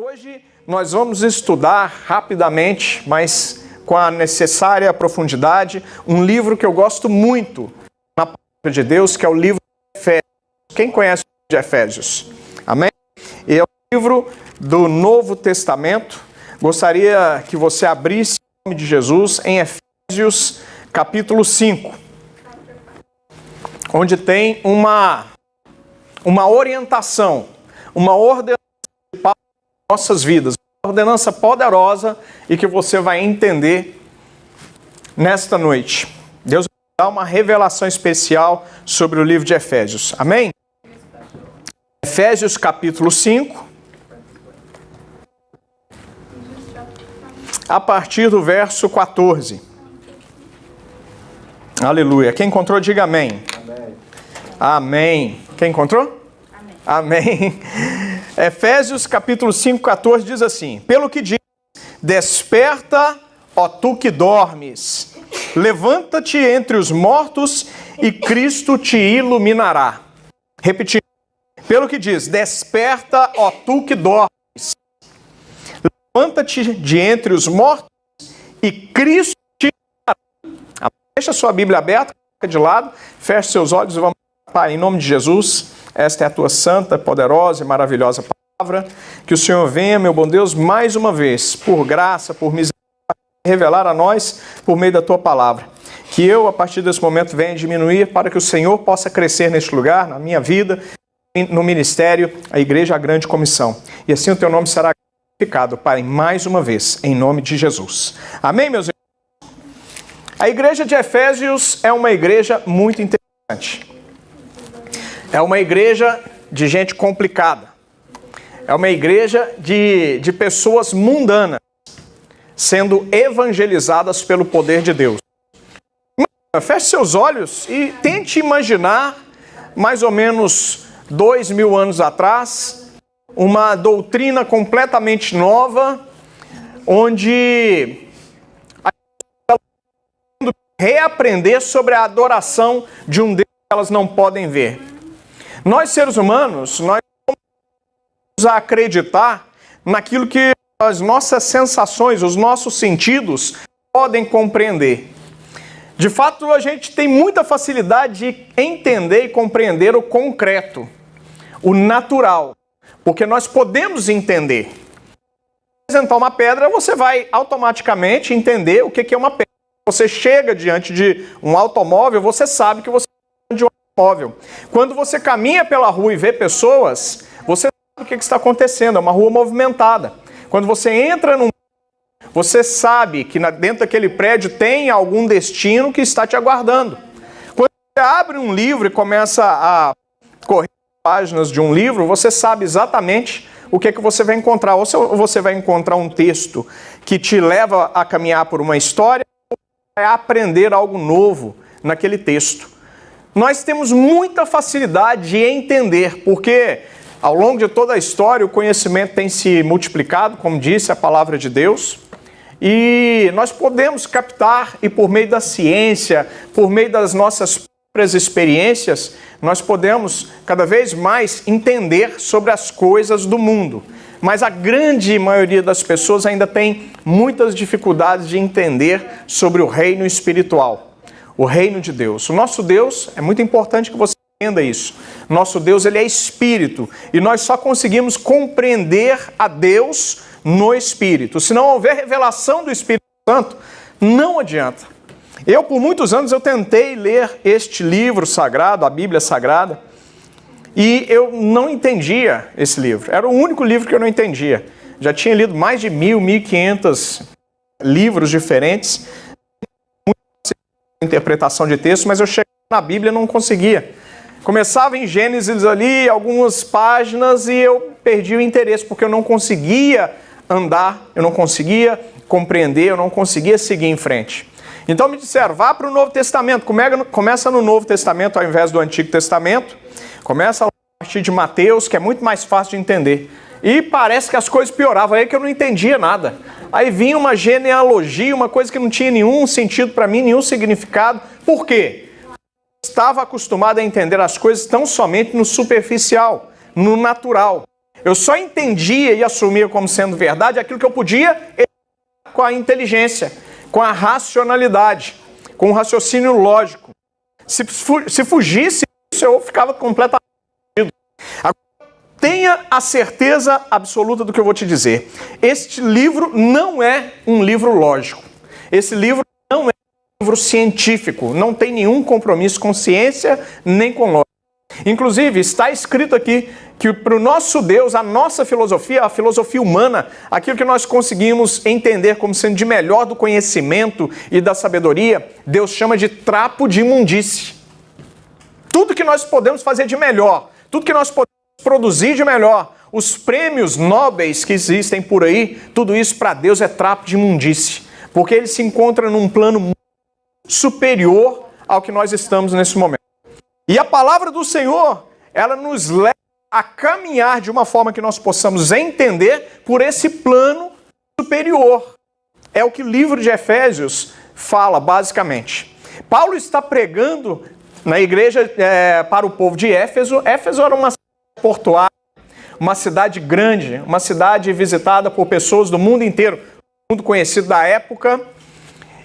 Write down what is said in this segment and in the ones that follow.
Hoje nós vamos estudar rapidamente, mas com a necessária profundidade, um livro que eu gosto muito na palavra de Deus, que é o livro de Efésios. Quem conhece o livro de Efésios? Amém? E é o livro do Novo Testamento. Gostaria que você abrisse em nome de Jesus em Efésios capítulo 5, onde tem uma orientação, uma ordenança para nossas vidas, uma ordenança poderosa e que você vai entender nesta noite. Deus vai dar uma revelação especial sobre o livro de Efésios. Amém? Efésios capítulo 5, a partir do verso 14. Aleluia. Quem encontrou, diga amém. Amém. Amém. Quem encontrou? Amém. Amém. Efésios capítulo 5, 14 diz assim: pelo que diz, desperta, ó tu que dormes, levanta-te entre os mortos e Cristo te iluminará. Repetindo, pelo que diz, desperta, ó tu que dormes, levanta-te de entre os mortos e Cristo te iluminará. Deixa a sua Bíblia aberta, fica de lado, feche seus olhos e vamos. Pai, em nome de Jesus, esta é a tua santa, poderosa e maravilhosa palavra. Que o Senhor venha, meu bom Deus, mais uma vez, por graça, por misericórdia, revelar a nós por meio da tua palavra. Que eu, a partir desse momento, venha diminuir para que o Senhor possa crescer neste lugar, na minha vida, no ministério, a igreja, a grande comissão. E assim o teu nome será glorificado, Pai, mais uma vez, em nome de Jesus. Amém, meus irmãos? A igreja de Efésios é uma igreja muito interessante. É uma igreja de gente complicada. É uma igreja de pessoas mundanas sendo evangelizadas pelo poder de Deus. Feche seus olhos e tente imaginar, mais ou menos 2000 anos atrás, uma doutrina completamente nova, onde reaprender sobre a adoração de um Deus que elas não podem ver. Nós, seres humanos, nós vamos acreditar naquilo que as nossas sensações, os nossos sentidos podem compreender. De fato, a gente tem muita facilidade de entender e compreender o concreto, o natural, porque nós podemos entender. Se apresentar uma pedra, você vai automaticamente entender o que é uma pedra. Você chega diante de um automóvel, você sabe que você está diante de um automóvel. Quando você caminha pela rua e vê pessoas, você sabe o que está acontecendo, é uma rua movimentada. Quando você entra num... você sabe que dentro daquele prédio tem algum destino que está te aguardando. Quando você abre um livro e começa a correr páginas de um livro, você sabe exatamente o que você vai encontrar. Ou você vai encontrar um texto que te leva a caminhar por uma história, ou vai aprender algo novo naquele texto. Nós temos muita facilidade de entender, porque ao longo de toda a história o conhecimento tem se multiplicado, como disse a palavra de Deus, e nós podemos captar, e por meio da ciência, por meio das nossas próprias experiências, nós podemos cada vez mais entender sobre as coisas do mundo. Mas a grande maioria das pessoas ainda tem muitas dificuldades de entender sobre o reino espiritual, o reino de Deus. O nosso Deus, é muito importante que você entenda isso. Nosso Deus, ele é espírito, e nós só conseguimos compreender a Deus no Espírito. Se não houver revelação do Espírito Santo, não adianta. Eu, por muitos anos, eu tentei ler este livro sagrado, a Bíblia Sagrada, e eu não entendia esse livro. Era o único livro que eu não entendia. Já tinha lido mais de 1.500 livros diferentes, interpretação de texto, mas eu chegava na Bíblia e não conseguia. Começava em Gênesis ali, algumas páginas, e eu perdi o interesse, porque eu não conseguia andar, eu não conseguia compreender, eu não conseguia seguir em frente. Então me disseram, vá para o Novo Testamento, começa no Novo Testamento ao invés do Antigo Testamento, começa a partir de Mateus, que é muito mais fácil de entender. E parece que as coisas pioravam, aí que eu não entendia nada. Aí vinha uma genealogia, uma coisa que não tinha nenhum sentido para mim, nenhum significado. Por quê? Estava acostumado a entender as coisas tão somente no superficial, no natural. Eu só entendia e assumia como sendo verdade aquilo que eu podia com a inteligência, com a racionalidade, com o raciocínio lógico. Se fugisse isso, eu ficava completamente perdido. Agora, tenha a certeza absoluta do que eu vou te dizer. Este livro não é um livro lógico. Esse livro não é um livro científico. Não tem nenhum compromisso com ciência nem com lógica. Inclusive, está escrito aqui que para o nosso Deus, a nossa filosofia, a filosofia humana, aquilo que nós conseguimos entender como sendo de melhor do conhecimento e da sabedoria, Deus chama de trapo de imundície. Tudo que nós podemos fazer de melhor, tudo que nós podemos produzir de melhor, os prêmios nobres que existem por aí, tudo isso para Deus é trapo de imundície, porque ele se encontra num plano superior ao que nós estamos nesse momento. E a palavra do Senhor, ela nos leva a caminhar de uma forma que nós possamos entender por esse plano superior. É o que o livro de Efésios fala, basicamente. Paulo está pregando na igreja para o povo de Éfeso. Éfeso era uma cidade portuária, uma cidade grande, uma cidade visitada por pessoas do mundo inteiro, mundo conhecido da época.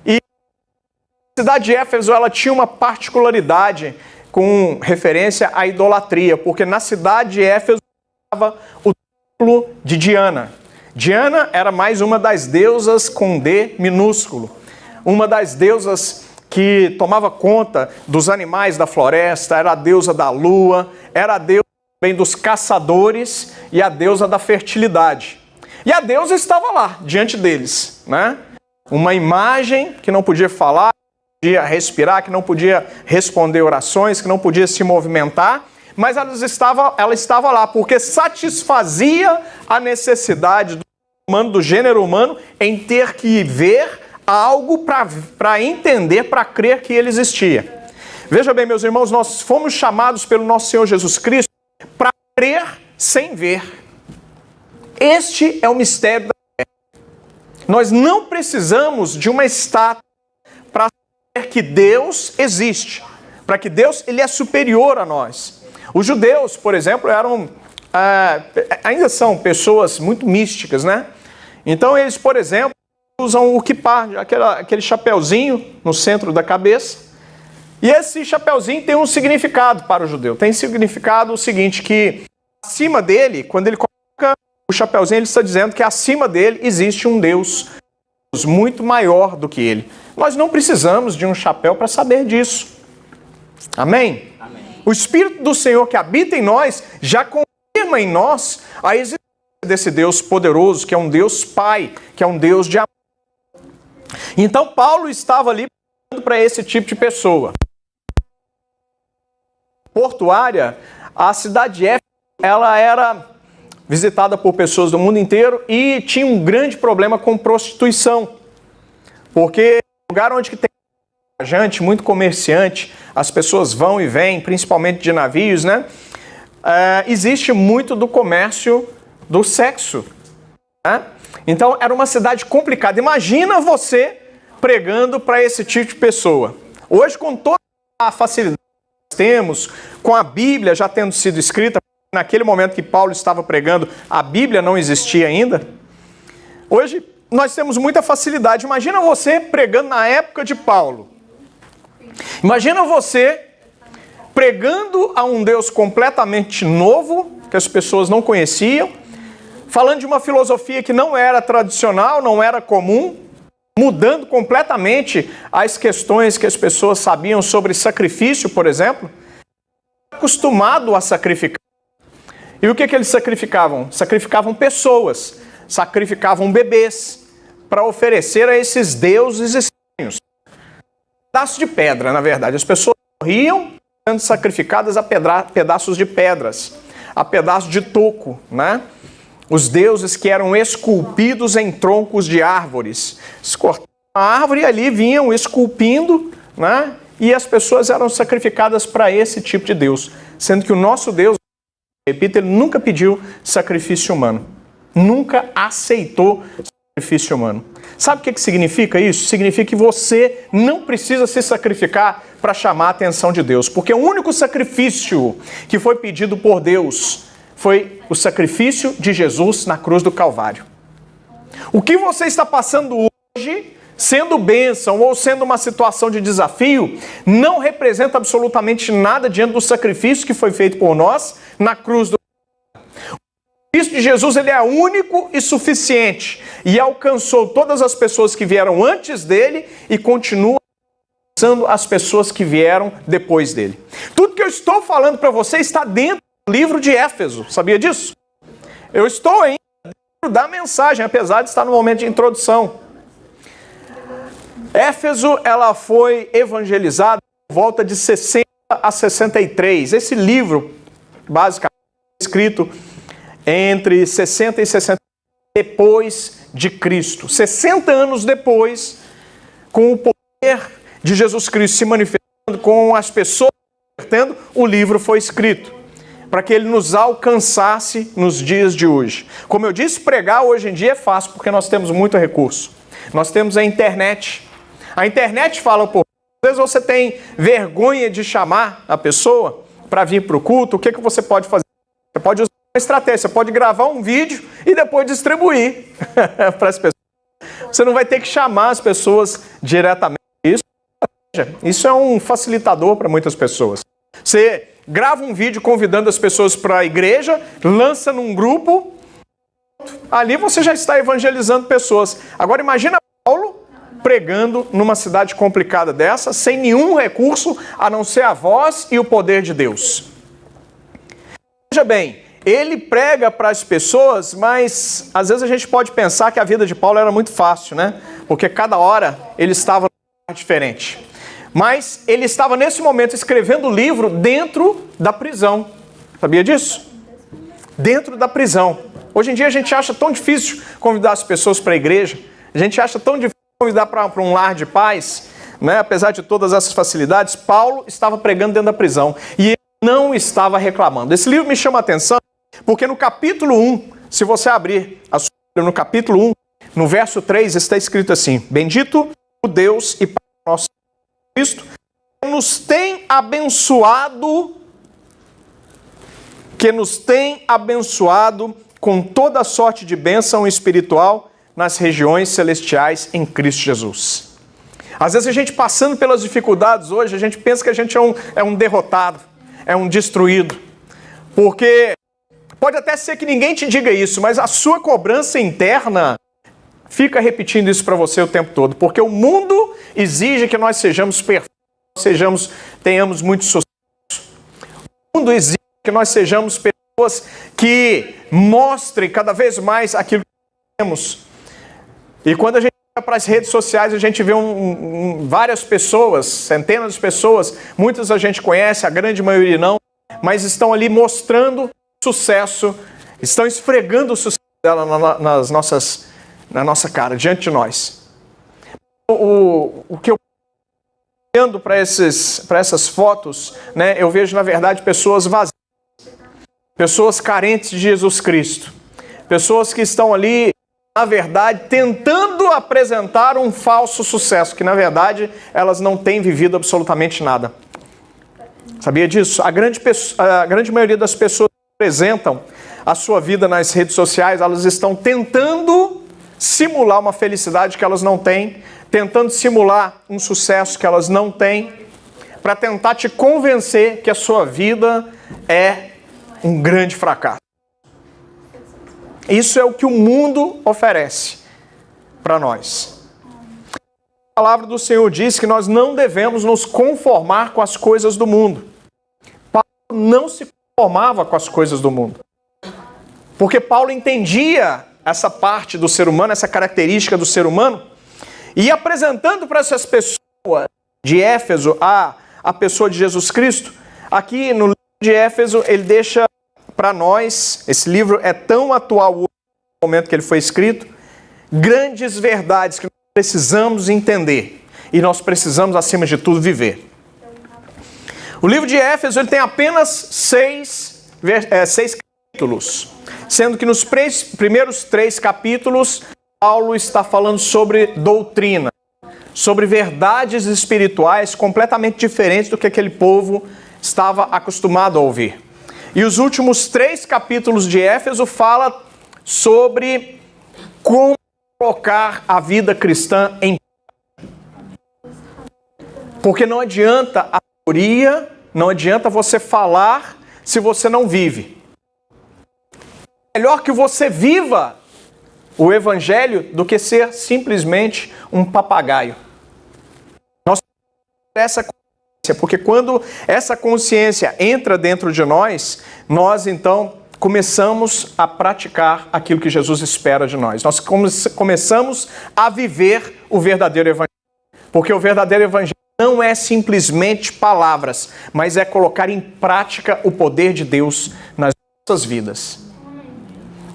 E a cidade de Éfeso, ela tinha uma particularidade com referência à idolatria, porque na cidade de Éfeso estava o templo de Diana. Diana era mais uma das deusas com D minúsculo, uma das deusas que tomava conta dos animais da floresta, era a deusa da lua, era a deusa também dos caçadores e a deusa da fertilidade. E a deusa estava lá, diante deles, né? Uma imagem que não podia falar, podia respirar, que não podia responder orações, que não podia se movimentar, mas ela estava lá porque satisfazia a necessidade do gênero humano em ter que ver algo para entender, para crer que ele existia. Veja bem, meus irmãos, nós fomos chamados pelo nosso Senhor Jesus Cristo para crer sem ver. Este é o mistério da fé. Nós não precisamos de uma estátua para que Deus existe, para que Deus ele é superior a nós. Os judeus, por exemplo, ainda são pessoas muito místicas, né? Então eles, por exemplo, usam o kippah, aquele chapeuzinho no centro da cabeça, e esse chapeuzinho tem um significado para o judeu. Tem significado o seguinte, que acima dele, quando ele coloca o chapeuzinho, ele está dizendo que acima dele existe um Deus muito maior do que ele. Nós não precisamos de um chapéu para saber disso. Amém? Amém? O Espírito do Senhor que habita em nós já confirma em nós a existência desse Deus poderoso, que é um Deus Pai, que é um Deus de amor. Então Paulo estava ali para esse tipo de pessoa. Portuária, a cidade de Éfeso, ela era visitada por pessoas do mundo inteiro e tinha um grande problema com prostituição. Porque lugar onde tem viajante, muito comerciante, as pessoas vão e vêm, principalmente de navios, né? Existe muito do comércio do sexo, né? Então era uma cidade complicada. Imagina você pregando para esse tipo de pessoa. Hoje, com toda a facilidade que temos, com a Bíblia já tendo sido escrita, naquele momento que Paulo estava pregando, a Bíblia não existia ainda. Hoje nós temos muita facilidade. Imagina você pregando na época de Paulo. Imagina você pregando a um Deus completamente novo, que as pessoas não conheciam, falando de uma filosofia que não era tradicional, não era comum, mudando completamente as questões que as pessoas sabiam sobre sacrifício, por exemplo. Acostumado a sacrificar. E o que eles sacrificavam? Sacrificavam pessoas, sacrificavam bebês, para oferecer a esses deuses estranhos. Pedaços de pedra, na verdade. As pessoas morriam sendo sacrificadas a pedaços de pedras, a pedaços de toco, né? Os deuses que eram esculpidos em troncos de árvores. Eles cortavam a árvore e ali vinham esculpindo, né? E as pessoas eram sacrificadas para esse tipo de Deus. Sendo que o nosso Deus, repito, ele nunca pediu sacrifício humano. Nunca aceitou sacrifício humano. Sabe o que significa isso? Significa que você não precisa se sacrificar para chamar a atenção de Deus. Porque o único sacrifício que foi pedido por Deus foi o sacrifício de Jesus na cruz do Calvário. O que você está passando hoje, sendo bênção ou sendo uma situação de desafio, não representa absolutamente nada diante do sacrifício que foi feito por nós na cruz do Calvário. O sacrifício de Jesus, ele é único e suficiente e alcançou todas as pessoas que vieram antes dele e continua alcançando as pessoas que vieram depois dele. Tudo que eu estou falando para você está dentro do livro de Éfeso, sabia disso? Eu estou ainda dentro da mensagem, apesar de estar no momento de introdução. Éfeso, ela foi evangelizada por volta de 60 a 63. Esse livro, basicamente, escrito entre 60 e 60 depois de Cristo. 60 anos depois, com o poder de Jesus Cristo se manifestando, com as pessoas se convertendo, o livro foi escrito, para que ele nos alcançasse nos dias de hoje. Como eu disse, pregar hoje em dia é fácil, porque nós temos muito recurso. Nós temos a internet. A internet fala por... Às vezes você tem vergonha de chamar a pessoa para vir para o culto. O que você pode fazer? Você pode usar uma estratégia. Você pode gravar um vídeo e depois distribuir para as pessoas. Você não vai ter que chamar as pessoas diretamente. Isso é um facilitador para muitas pessoas. Você grava um vídeo convidando as pessoas para a igreja, lança num grupo, ali você já está evangelizando pessoas. Agora imagina Paulo pregando numa cidade complicada dessa, sem nenhum recurso a não ser a voz e o poder de Deus. Veja bem, ele prega para as pessoas, mas às vezes a gente pode pensar que a vida de Paulo era muito fácil, né? Porque cada hora ele estava num lugar diferente. Mas ele estava nesse momento escrevendo o livro dentro da prisão. Sabia disso? Dentro da prisão. Hoje em dia a gente acha tão difícil convidar as pessoas para a igreja. A gente acha tão difícil convidar para um lar de paz, né? Apesar de todas essas facilidades, Paulo estava pregando dentro da prisão. E ele não estava reclamando. Esse livro me chama a atenção porque no capítulo 1, se você abrir a sua Bíblia no capítulo 1, no verso 3 está escrito assim: Bendito o Deus e Pai nosso Cristo, que nos tem abençoado com toda sorte de bênção espiritual nas regiões celestiais em Cristo Jesus. Às vezes a gente passando pelas dificuldades hoje, a gente pensa que a gente é um derrotado, é um destruído. Porque pode até ser que ninguém te diga isso, mas a sua cobrança interna fica repetindo isso para você o tempo todo, porque o mundo exige que nós sejamos perfeitos, tenhamos muito sucesso. O mundo exige que nós sejamos pessoas que mostrem cada vez mais aquilo que temos. E quando a gente vai para as redes sociais, a gente vê várias pessoas, centenas de pessoas, muitas a gente conhece, a grande maioria não, mas estão ali mostrando sucesso, estão esfregando o sucesso dela na nossa cara, diante de nós. O que eu olhando para essas fotos, né, eu vejo na verdade pessoas vazias, pessoas carentes de Jesus Cristo, pessoas que estão ali, na verdade, tentando apresentar um falso sucesso, que na verdade elas não têm vivido absolutamente nada. Sabia disso? A grande maioria das pessoas que apresentam a sua vida nas redes sociais, elas estão tentando simular uma felicidade que elas não têm, tentando simular um sucesso que elas não têm, para tentar te convencer que a sua vida é um grande fracasso. Isso é o que o mundo oferece para nós. A palavra do Senhor diz que nós não devemos nos conformar com as coisas do mundo. Paulo não se conformava com as coisas do mundo. Porque Paulo entendia essa parte do ser humano, essa característica do ser humano, e apresentando para essas pessoas de Éfeso a pessoa de Jesus Cristo, aqui no livro de Éfeso ele deixa para nós, esse livro é tão atual hoje, no momento que ele foi escrito, grandes verdades que nós precisamos entender e nós precisamos, acima de tudo, viver. O livro de Éfeso ele tem apenas seis capítulos, sendo que nos primeiros 3 capítulos, Paulo está falando sobre doutrina, sobre verdades espirituais completamente diferentes do que aquele povo estava acostumado a ouvir. E os últimos 3 capítulos de Éfeso fala sobre como colocar a vida cristã em prática. Porque não adianta a teoria, não adianta você falar se você não vive. É melhor que você viva o evangelho do que ser simplesmente um papagaio. Nós temos essa consciência, porque quando essa consciência entra dentro de nós, nós então começamos a praticar aquilo que Jesus espera de nós. Nós começamos a viver o verdadeiro evangelho. Porque o verdadeiro evangelho não é simplesmente palavras, mas é colocar em prática o poder de Deus nas nossas vidas.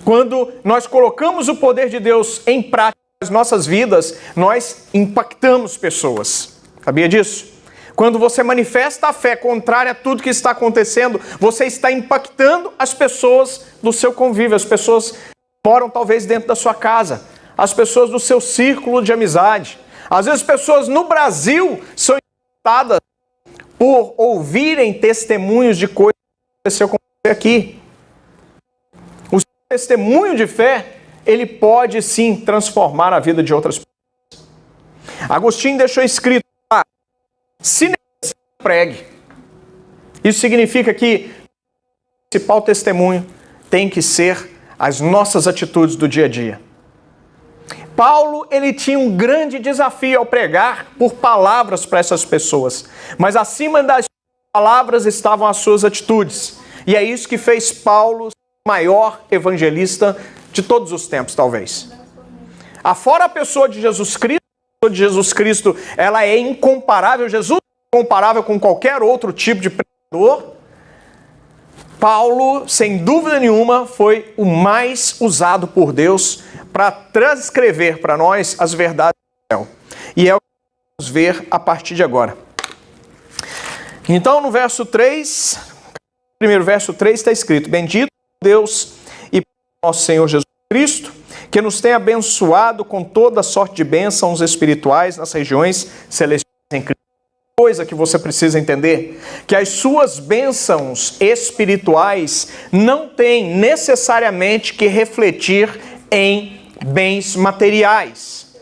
Quando nós colocamos o poder de Deus em prática nas nossas vidas, nós impactamos pessoas. Sabia disso? Quando você manifesta a fé contrária a tudo que está acontecendo, você está impactando as pessoas do seu convívio, as pessoas que moram talvez dentro da sua casa, as pessoas do seu círculo de amizade. Às vezes pessoas no Brasil são impactadas por ouvirem testemunhos de coisas que aconteceu com você aqui. O seu testemunho de fé, ele pode sim transformar a vida de outras pessoas. Agostinho deixou escrito lá, se necessário, pregue. Isso significa que o principal testemunho tem que ser as nossas atitudes do dia a dia. Paulo, ele tinha um grande desafio ao pregar por palavras para essas pessoas. Mas acima das palavras estavam as suas atitudes. E é isso que fez Paulo o maior evangelista de todos os tempos, talvez. Afora a pessoa de Jesus Cristo, ela é incomparável. Jesus é incomparável com qualquer outro tipo de pregador. Paulo, sem dúvida nenhuma, foi o mais usado por Deus para transcrever para nós as verdades do céu. E é o que vamos ver a partir de agora. Então, no verso 3, primeiro verso 3 está escrito: Bendito Deus e nosso Senhor Jesus Cristo, que nos tem abençoado com toda sorte de bênçãos espirituais nas regiões celestiais em Cristo. Coisa que você precisa entender, que as suas bênçãos espirituais não têm necessariamente que refletir em bens materiais.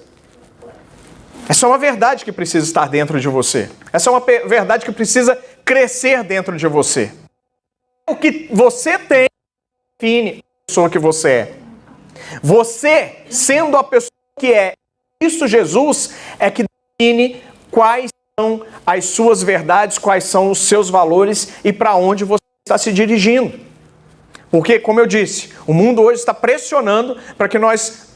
Essa é uma verdade que precisa estar dentro de você. Essa é uma verdade que precisa crescer dentro de você. O que você tem define a pessoa que você é. Você, sendo a pessoa que é Cristo Jesus, é que define quais são as suas verdades, quais são os seus valores e para onde você está se dirigindo. Porque, como eu disse, o mundo hoje está pressionando para que nós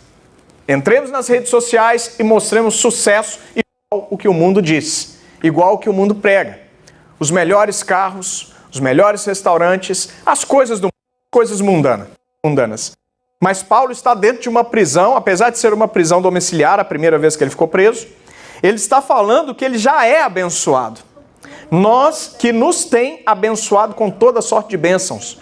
entremos nas redes sociais e mostremos sucesso igual o que o mundo diz, igual o que o mundo prega. Os melhores carros, os melhores restaurantes, as coisas do mundo, coisas mundanas. Mas Paulo está dentro de uma prisão, apesar de ser uma prisão domiciliar, a primeira vez que ele ficou preso. Ele está falando que ele já é abençoado. Nós que nos tem abençoado com toda sorte de bênçãos.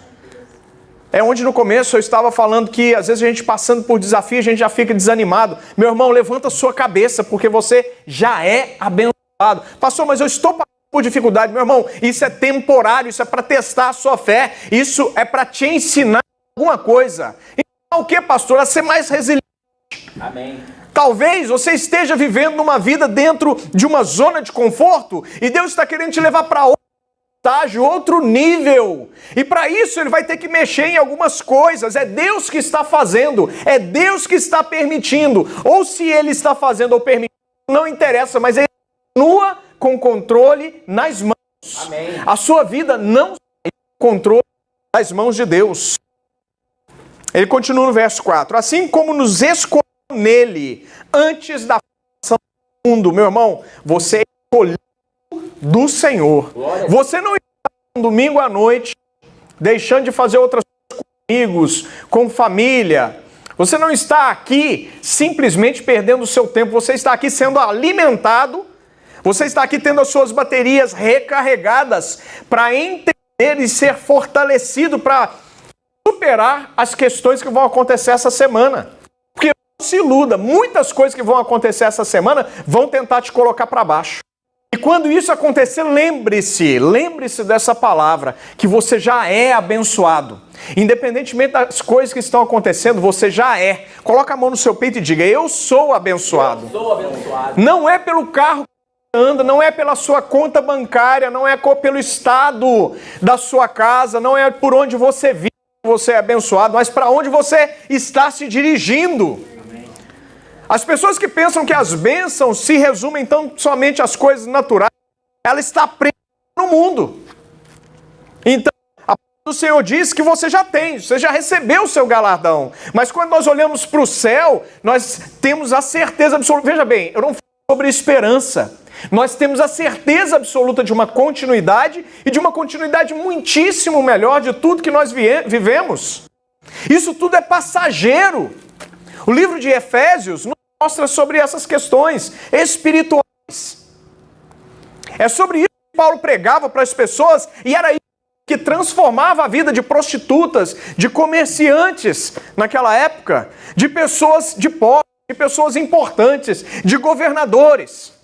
É onde no começo eu estava falando que às vezes a gente passando por desafio, a gente já fica desanimado. Meu irmão, levanta a sua cabeça, porque você já é abençoado. Pastor, mas eu estou passando por dificuldade. Meu irmão, isso é temporário, isso é para testar a sua fé. Isso é para te ensinar alguma coisa. Então o que, pastor? A ser mais resiliente. Amém. Talvez você esteja vivendo uma vida dentro de uma zona de conforto e Deus está querendo te levar para outro estágio, outro nível. E para isso ele vai ter que mexer em algumas coisas. É Deus que está fazendo, é Deus que está permitindo. Ou se ele está fazendo ou permitindo, não interessa, mas ele continua com o controle nas mãos. Amém. A sua vida não sai do controle das mãos de Deus. Ele continua no verso 4. Assim como nos escolheu nele, antes da fundação do mundo. Meu irmão, você é escolhido do Senhor. Você não está um domingo à noite deixando de fazer outras coisas com amigos, com família. Você não está aqui simplesmente perdendo o seu tempo. Você está aqui sendo alimentado. Você está aqui tendo as suas baterias recarregadas para entender e ser fortalecido para superar as questões que vão acontecer essa semana. Porque não se iluda, muitas coisas que vão acontecer essa semana vão tentar te colocar para baixo. E quando isso acontecer, lembre-se dessa palavra, que você já é abençoado. Independentemente das coisas que estão acontecendo, você já é. Coloca a mão no seu peito e diga: eu sou abençoado. Eu sou abençoado. Não é pelo carro que você anda, não é pela sua conta bancária, não é pelo estado da sua casa, não é por onde você vive que você é abençoado, mas para onde você está se dirigindo. As pessoas que pensam que as bênçãos se resumem tão somente às coisas naturais, ela está presa no mundo. Então, a palavra do Senhor diz que você já tem, você já recebeu o seu galardão. Mas quando nós olhamos para o céu, nós temos a certeza absoluta. Veja bem, eu não falo sobre esperança. Nós temos a certeza absoluta de uma continuidade e de uma continuidade muitíssimo melhor de tudo que nós vivemos. Isso tudo é passageiro. O livro de Efésios nos mostra sobre essas questões espirituais. É sobre isso que Paulo pregava para as pessoas, e era isso que transformava a vida de prostitutas, de comerciantes naquela época, de pessoas de pobres, de pessoas importantes, de governadores.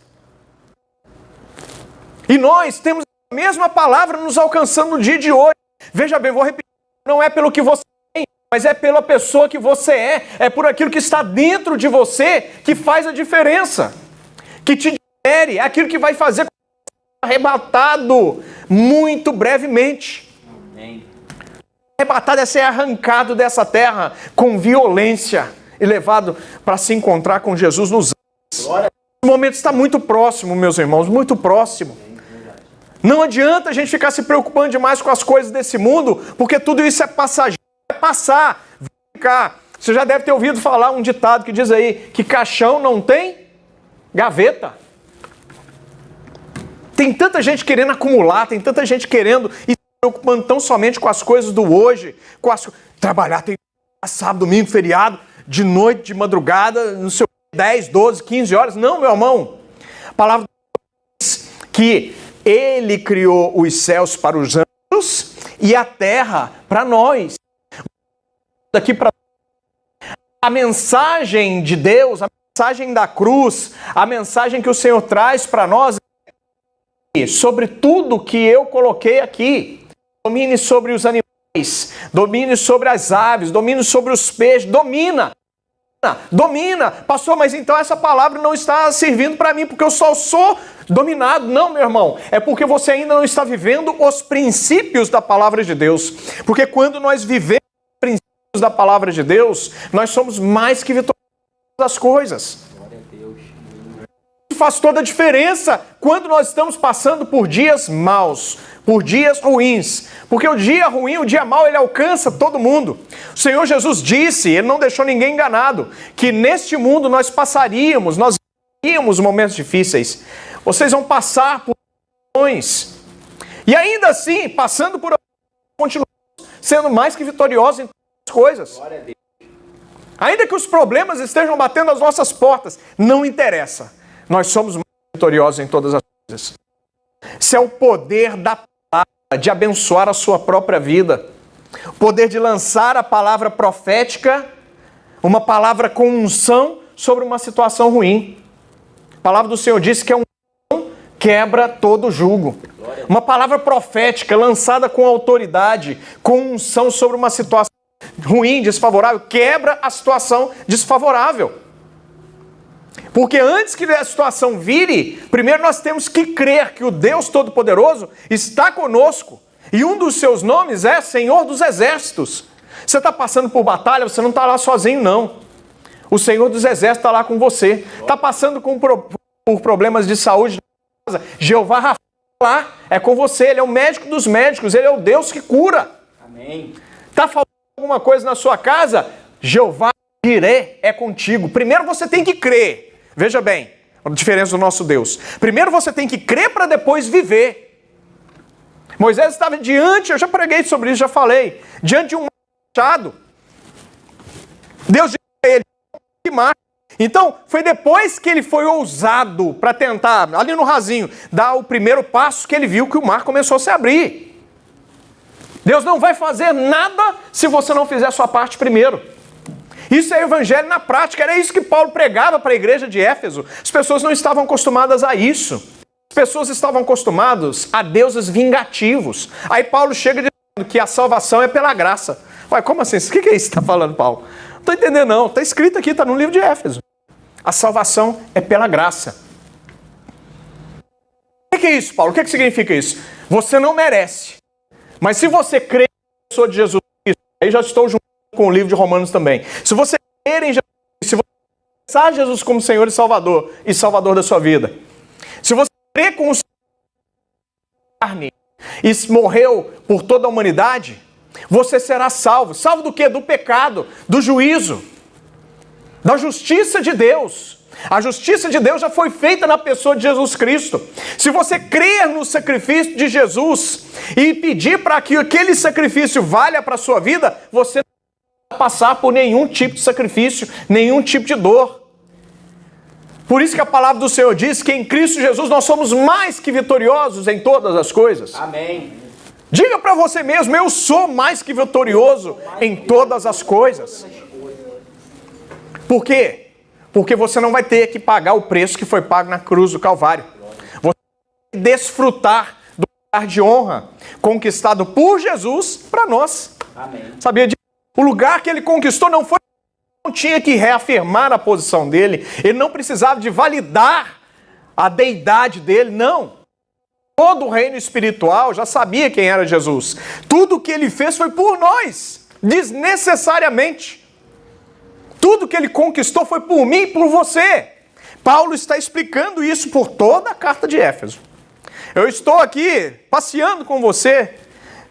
E nós temos a mesma palavra nos alcançando no dia de hoje. Veja bem, vou repetir, não é pelo que você tem, mas é pela pessoa que você é por aquilo que está dentro de você que faz a diferença, que te difere, é aquilo que vai fazer com que você seja arrebatado muito brevemente. Amém. Arrebatado é ser arrancado dessa terra com violência e levado para se encontrar com Jesus nos anos. Glória. O momento está muito próximo, meus irmãos, muito próximo. Não adianta a gente ficar se preocupando demais com as coisas desse mundo, porque tudo isso é passageiro, vai passar, vai ficar. Você já deve ter ouvido falar um ditado que diz aí que caixão não tem gaveta. Tem tanta gente querendo acumular, tem tanta gente querendo e se preocupando tão somente com as coisas do hoje, trabalhar, tem sábado, domingo, feriado, de noite, de madrugada, no seu 10, 12, 15 horas. Não, meu irmão. A palavra diz que Ele criou os céus para os anjos e a terra para nós. Daqui para a mensagem de Deus, a mensagem da cruz, a mensagem que o Senhor traz para nós é sobre tudo que eu coloquei aqui. Domine sobre os animais, domine sobre as aves, domine sobre os peixes, domina. Pastor, mas então essa palavra não está servindo para mim porque eu só sou dominado. Não, meu irmão, é porque você ainda não está vivendo os princípios da palavra de Deus. Porque quando nós vivemos os princípios da palavra de Deus, nós somos mais que vitoriosos das coisas. Glória a Deus. Faz toda a diferença quando nós estamos passando por dias maus, por dias ruins. Porque o dia ruim, o dia mau, ele alcança todo mundo. O Senhor Jesus disse, Ele não deixou ninguém enganado, que neste mundo nós viveríamos momentos difíceis. Vocês vão passar por situações. E ainda assim, passando por continuamos sendo mais que vitoriosos em todas as coisas. Glória a Deus. Ainda que os problemas estejam batendo às nossas portas, não interessa. Nós somos mais vitoriosos em todas as coisas. Isso é o poder da palavra, de abençoar a sua própria vida. O poder de lançar a palavra profética, uma palavra com unção sobre uma situação ruim. A palavra do Senhor disse que a unção quebra todo jugo. Uma palavra profética lançada com autoridade, com unção sobre uma situação ruim, desfavorável, quebra a situação desfavorável. Porque antes que a situação vire, primeiro nós temos que crer que o Deus Todo-Poderoso está conosco. E um dos seus nomes é Senhor dos Exércitos. Você está passando por batalha, você não está lá sozinho, não. O Senhor dos Exércitos está lá com você. Está passando por problemas de saúde na casa, Jeová Rafa lá, é com você. Ele é o médico dos médicos, Ele é o Deus que cura. Amém. Está faltando alguma coisa na sua casa? Jeová Jireh é contigo. Primeiro você tem que crer. Veja bem, a diferença do nosso Deus. Primeiro você tem que crer para depois viver. Moisés estava diante, eu já preguei sobre isso, já falei, diante de um machado. Deus disse a ele, que mar. Então, foi depois que ele foi ousado para tentar, ali no rasinho, dar o primeiro passo que ele viu que o mar começou a se abrir. Deus não vai fazer nada se você não fizer a sua parte primeiro. Isso é evangelho na prática, era isso que Paulo pregava para a igreja de Éfeso. As pessoas não estavam acostumadas a isso. pessoas estavam acostumadas a deuses vingativos. Aí Paulo chega dizendo que a salvação é pela graça. Ué, como assim? O que é isso que está falando, Paulo? Não estou entendendo não. Está escrito aqui, está no livro de Éfeso. A salvação é pela graça. O que é isso, Paulo? O que significa isso? Você não merece. Mas se você crê na pessoa de Jesus Cristo, aí já estou junto com o livro de Romanos também. Se você crer em Jesus, se você pensar Jesus como Senhor e Salvador da sua vida, se você crê com o seu carne e morreu por toda a humanidade, você será salvo. Salvo do quê? Do pecado, do juízo, da justiça de Deus. A justiça de Deus já foi feita na pessoa de Jesus Cristo. Se você crer no sacrifício de Jesus e pedir para que aquele sacrifício valha para a sua vida, você não vai passar por nenhum tipo de sacrifício, nenhum tipo de dor. Por isso que a palavra do Senhor diz que em Cristo Jesus nós somos mais que vitoriosos em todas as coisas. Amém. Diga para você mesmo, eu sou mais que vitorioso em todas as coisas. Por quê? Porque você não vai ter que pagar o preço que foi pago na cruz do Calvário. Você vai desfrutar do lugar de honra conquistado por Jesus para nós. Amém. Sabia disso? O lugar que ele conquistou não foi... Não tinha que reafirmar a posição dele. Ele não precisava de validar a deidade dele, não. Todo o reino espiritual já sabia quem era Jesus. Tudo o que ele fez foi por nós, desnecessariamente. Tudo que ele conquistou foi por mim e por você. Paulo está explicando isso por toda a carta de Éfeso. Eu estou aqui passeando com você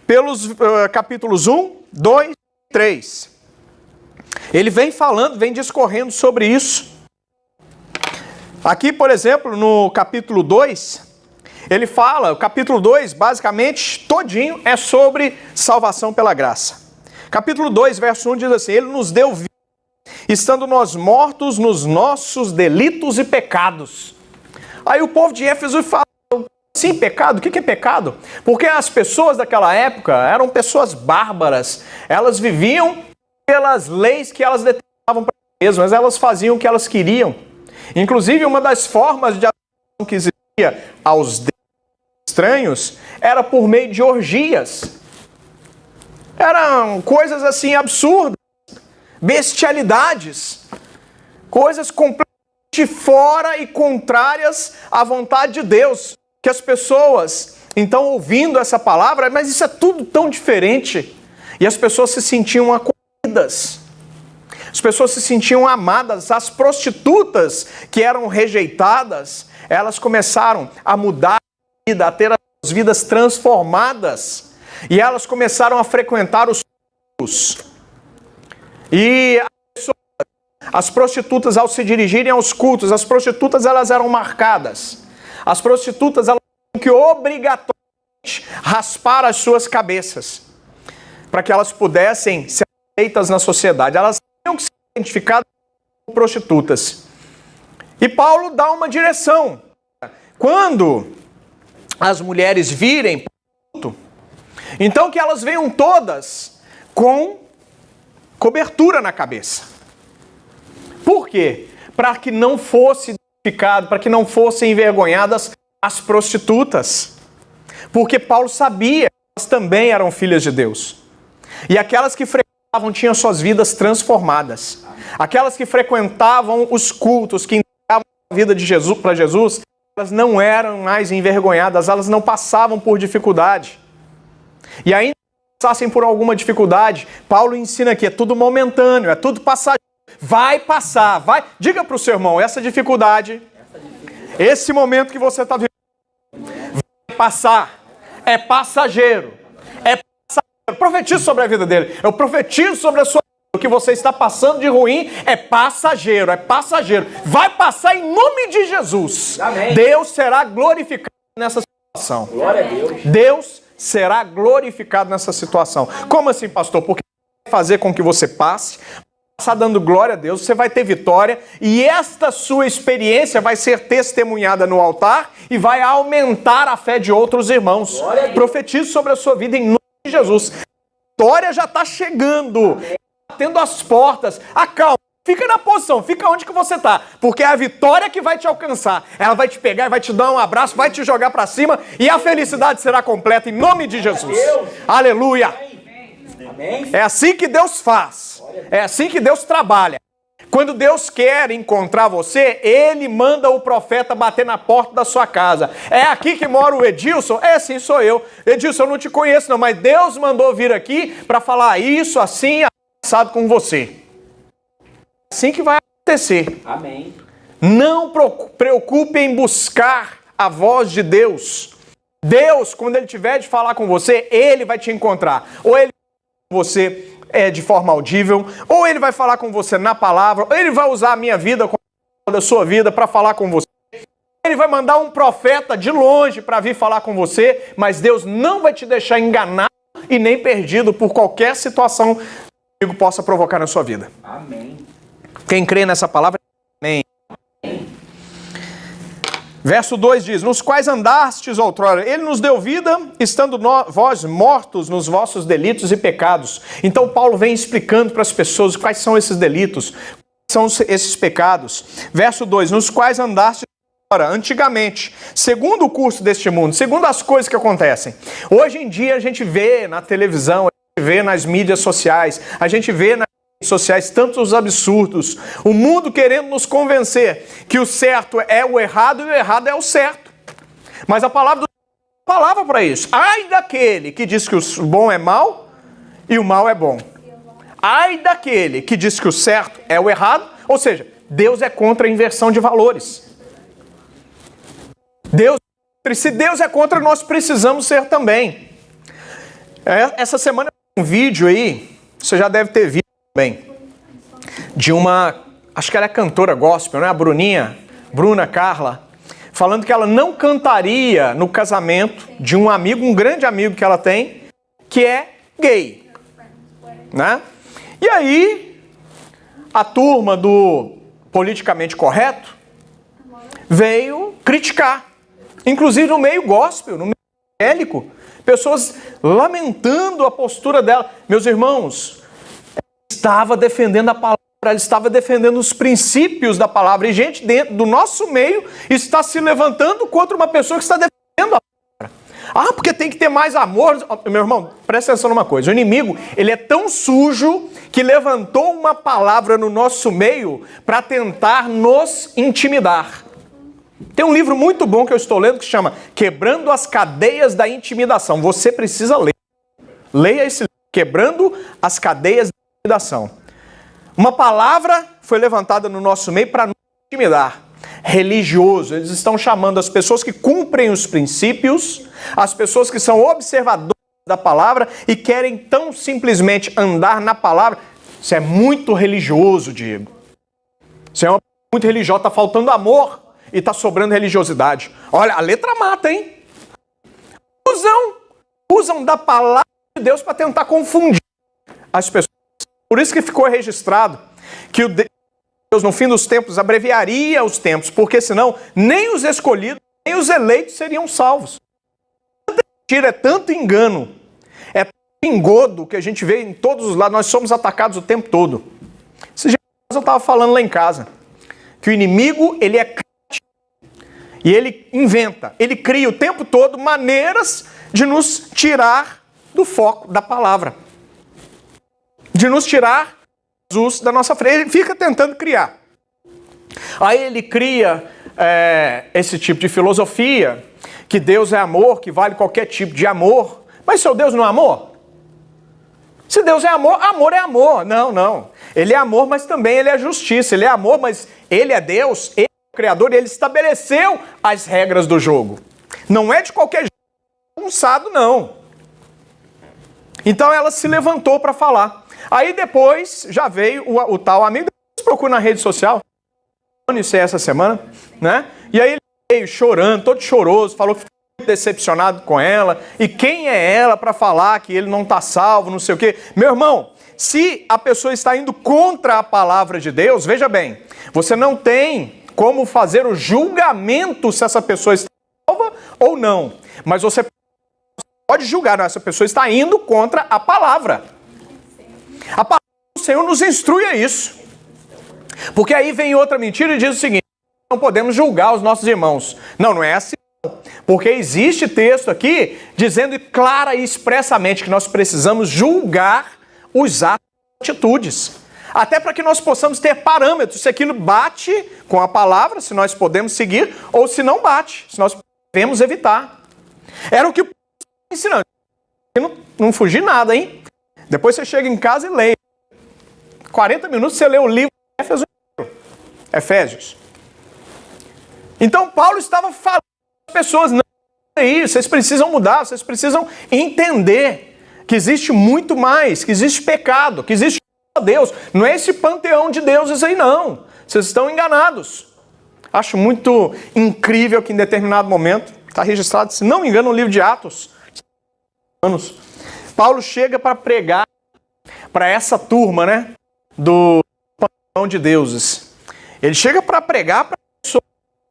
pelos capítulos 1, 2 e 3. Ele vem falando, vem discorrendo sobre isso. Aqui, por exemplo, no capítulo 2, ele fala, o capítulo 2, basicamente, todinho é sobre salvação pela graça. Capítulo 2, verso 1 diz assim, ele nos deu vida, estando nós mortos nos nossos delitos e pecados. Aí o povo de Éfeso fala, sim, pecado? O que é pecado? Porque as pessoas daquela época eram pessoas bárbaras. Elas viviam pelas leis que elas determinavam para si mesmas, elas faziam o que elas queriam. Inclusive, uma das formas de adoração que existia aos deuses estranhos era por meio de orgias. Eram coisas assim absurdas. Bestialidades, coisas completamente fora e contrárias à vontade de Deus, que as pessoas, então, ouvindo essa palavra, mas isso é tudo tão diferente, e as pessoas se sentiam acolhidas, as pessoas se sentiam amadas, as prostitutas que eram rejeitadas, elas começaram a mudar de vida, a ter as suas vidas transformadas, e elas começaram a frequentar os cultos. E as prostitutas, ao se dirigirem aos cultos, as prostitutas elas eram marcadas. As prostitutas elas tinham que obrigatoriamente raspar as suas cabeças para que elas pudessem ser aceitas na sociedade. Elas tinham que ser identificadas como prostitutas. E Paulo dá uma direção. Quando as mulheres virem para o culto, então que elas venham todas com cobertura na cabeça. Por quê? Para que não fosse identificado, para que não fossem envergonhadas as prostitutas. Porque Paulo sabia que elas também eram filhas de Deus. E aquelas que frequentavam tinham suas vidas transformadas. Aquelas que frequentavam os cultos, que entregavam a vida de Jesus para Jesus, elas não eram mais envergonhadas, elas não passavam por dificuldade. E ainda passassem por alguma dificuldade, Paulo ensina que é tudo momentâneo, é tudo passageiro. Vai passar, vai. Diga para o seu irmão, essa dificuldade, esse momento que você está vivendo, vai passar, é passageiro, é passageiro. Eu profetizo sobre a vida dele, eu profetizo sobre a sua vida. O que você está passando de ruim é passageiro, é passageiro. Vai passar em nome de Jesus. Amém. Deus será glorificado nessa situação. Glória a Deus. Deus será glorificado nessa situação. Como assim, pastor? Porque vai fazer com que você passe, passar dando glória a Deus, você vai ter vitória e esta sua experiência vai ser testemunhada no altar e vai aumentar a fé de outros irmãos. Profetizo sobre a sua vida em nome de Jesus. A vitória já está chegando, batendo as portas. Acalma, Fica na posição, fica onde que você está, porque é a vitória que vai te alcançar. Ela vai te pegar, vai te dar um abraço, vai te jogar para cima e a felicidade será completa em nome de Jesus. Aleluia! É assim que Deus faz, é assim que Deus trabalha. Quando Deus quer encontrar você, Ele manda o profeta bater na porta da sua casa. É aqui que mora o Edilson? É, sim, sou eu. Edilson, eu não te conheço não, mas Deus mandou vir aqui para falar isso, assim, assado com você. É assim que vai acontecer. Amém. Não preocupe em buscar a voz de Deus. Deus, quando Ele tiver de falar com você, Ele vai te encontrar. Ou Ele vai com você de forma audível, ou Ele vai falar com você na palavra, ou Ele vai usar a minha vida, a sua vida, para falar com você. Ele vai mandar um profeta de longe para vir falar com você, mas Deus não vai te deixar enganado e nem perdido por qualquer situação que o inimigo possa provocar na sua vida. Amém. Quem crê nessa palavra, amém. Verso 2 diz, nos quais andastes outrora, Ele nos deu vida, estando vós mortos nos vossos delitos e pecados. Então Paulo vem explicando para as pessoas quais são esses delitos, quais são esses pecados. Verso 2, nos quais andastes outrora, antigamente, segundo o curso deste mundo, segundo as coisas que acontecem. Hoje em dia a gente vê na televisão, a gente vê nas mídias sociais, a gente vê nas sociais tantos absurdos, o mundo querendo nos convencer que o certo é o errado e o errado é o certo. Mas a palavra do Senhor é a palavra para isso. Ai daquele que diz que o bom é mal e o mal é bom. Ai daquele que diz que o certo é o errado, ou seja, Deus é contra a inversão de valores. Se Deus é contra, nós precisamos ser também. Essa semana um vídeo aí, você já deve ter visto bem, de uma, acho que ela é cantora gospel, né? A Bruna Carla, falando que ela não cantaria no casamento de um amigo, um grande amigo que ela tem, que é gay, né? E aí, a turma do politicamente correto veio criticar, inclusive no meio gospel, no meio evangélico, pessoas lamentando a postura dela. Meus irmãos, estava defendendo a palavra, ela estava defendendo os princípios da palavra. E gente dentro do nosso meio está se levantando contra uma pessoa que está defendendo a palavra. Ah, porque tem que ter mais amor. Meu irmão, presta atenção numa coisa. O inimigo, ele é tão sujo que levantou uma palavra no nosso meio para tentar nos intimidar. Tem um livro muito bom que eu estou lendo que se chama Quebrando as Cadeias da Intimidação. Você precisa ler. Leia esse livro, Quebrando as Cadeias da Intimidação. Uma palavra foi levantada no nosso meio para nos intimidar. Religioso, eles estão chamando as pessoas que cumprem os princípios, as pessoas que são observadoras da palavra e querem tão simplesmente andar na palavra. Isso é muito religioso, Diego. Isso é muito religioso, está faltando amor e está sobrando religiosidade. Olha, a letra mata, hein? Usam da palavra de Deus para tentar confundir as pessoas. Por isso que ficou registrado que o Deus, no fim dos tempos, abreviaria os tempos, porque senão nem os escolhidos, nem os eleitos seriam salvos. Tanta mentira, é tanto engano, é tanto engodo que a gente vê em todos os lados, nós somos atacados o tempo todo. Esse dia eu estava falando lá em casa, que o inimigo, ele é criativo, e ele inventa, ele cria o tempo todo maneiras de nos tirar do foco da palavra. De nos tirar Jesus da nossa frente. Ele fica tentando criar. Aí ele cria esse tipo de filosofia, que Deus é amor, que vale qualquer tipo de amor. Mas seu Deus não é amor? Se Deus é amor, amor é amor. Não. Ele é amor, mas também ele é justiça. Ele é amor, mas ele é Deus, ele é o Criador, e ele estabeleceu as regras do jogo. Não é de qualquer jeito, bagunçado, não. Então ela se levantou para falar. Aí depois já veio o tal amigo, depois procura na rede social, essa semana, né? E aí ele veio chorando, todo choroso, falou que ficou muito decepcionado com ela. E quem é ela para falar que ele não está salvo, não sei o quê? Meu irmão, se a pessoa está indo contra a palavra de Deus, veja bem, você não tem como fazer o julgamento se essa pessoa está salva ou não. Mas você pode julgar, não, essa pessoa está indo contra a palavra. A palavra do Senhor nos instrui a isso. Porque aí vem outra mentira e diz o seguinte: não podemos julgar os nossos irmãos. Não, não é assim. Porque existe texto aqui dizendo clara e expressamente que nós precisamos julgar os atos e atitudes. Até para que nós possamos ter parâmetros, se aquilo bate com a palavra, se nós podemos seguir, ou se não bate, se nós devemos evitar. Era o que o Paulo estava ensinando. Não fugir nada, hein? Depois você chega em casa e lê. 40 minutos você lê o livro de Efésios. Então Paulo estava falando às pessoas, não é isso, vocês precisam mudar, vocês precisam entender que existe muito mais, que existe pecado, que existe Deus. Não é esse panteão de deuses aí não. Vocês estão enganados. Acho muito incrível que em determinado momento, está registrado, se não me engano, no livro de Atos, Paulo chega para pregar para essa turma, né, do panteão de deuses. Ele chega para pregar para pessoas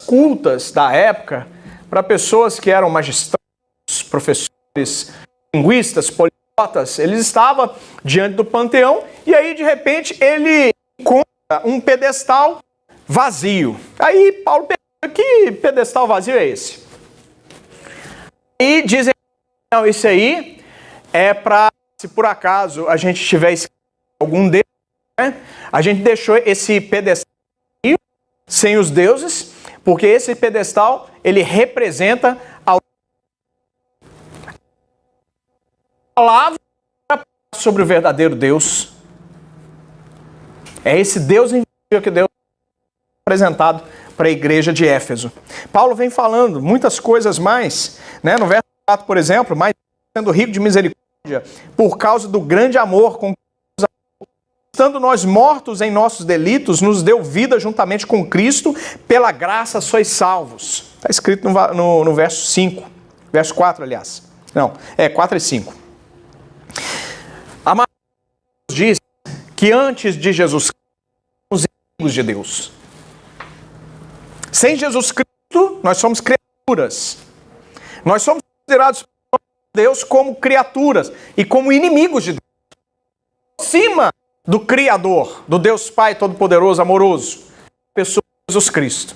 cultas da época, para pessoas que eram magistrados, professores, linguistas, políglotas. Ele estava diante do panteão e aí, de repente, ele encontra um pedestal vazio. Aí Paulo pergunta: que pedestal vazio é esse? E dizem: não, esse aí é para, se por acaso a gente tiver escrito algum deus, né, a gente deixou esse pedestal sem os deuses, porque esse pedestal, ele representa a palavra sobre o verdadeiro Deus. É esse Deus invisível que Deus é apresentado para a igreja de Éfeso. Paulo vem falando muitas coisas mais, né? No verso 4, por exemplo: mas sendo rico de misericórdia, por causa do grande amor com que nos amou, estando nós mortos em nossos delitos, nos deu vida juntamente com Cristo, pela graça sois salvos. Está escrito no verso 5, verso 4, aliás. Não, 4 e 5. A Deus diz que antes de Jesus Cristo, somos inimigos de Deus. Sem Jesus Cristo, nós somos criaturas. Nós somos considerados por Deus como criaturas e como inimigos de Deus. Acima do Criador, do Deus Pai Todo-Poderoso, amoroso, pessoa de Jesus Cristo.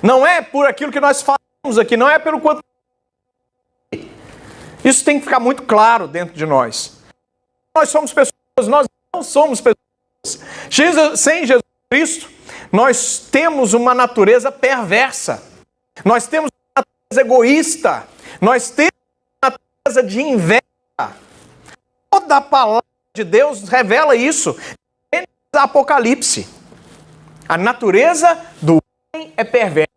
Não é por aquilo que nós falamos aqui, não é pelo quanto. Isso tem que ficar muito claro dentro de nós. Nós somos pessoas, nós não somos pessoas. Sem Jesus Cristo, nós temos uma natureza perversa. Nós temos uma natureza egoísta. Nós temos uma natureza de inveja. Toda a palavra de Deus revela isso. Apocalipse. A natureza do homem é perversa.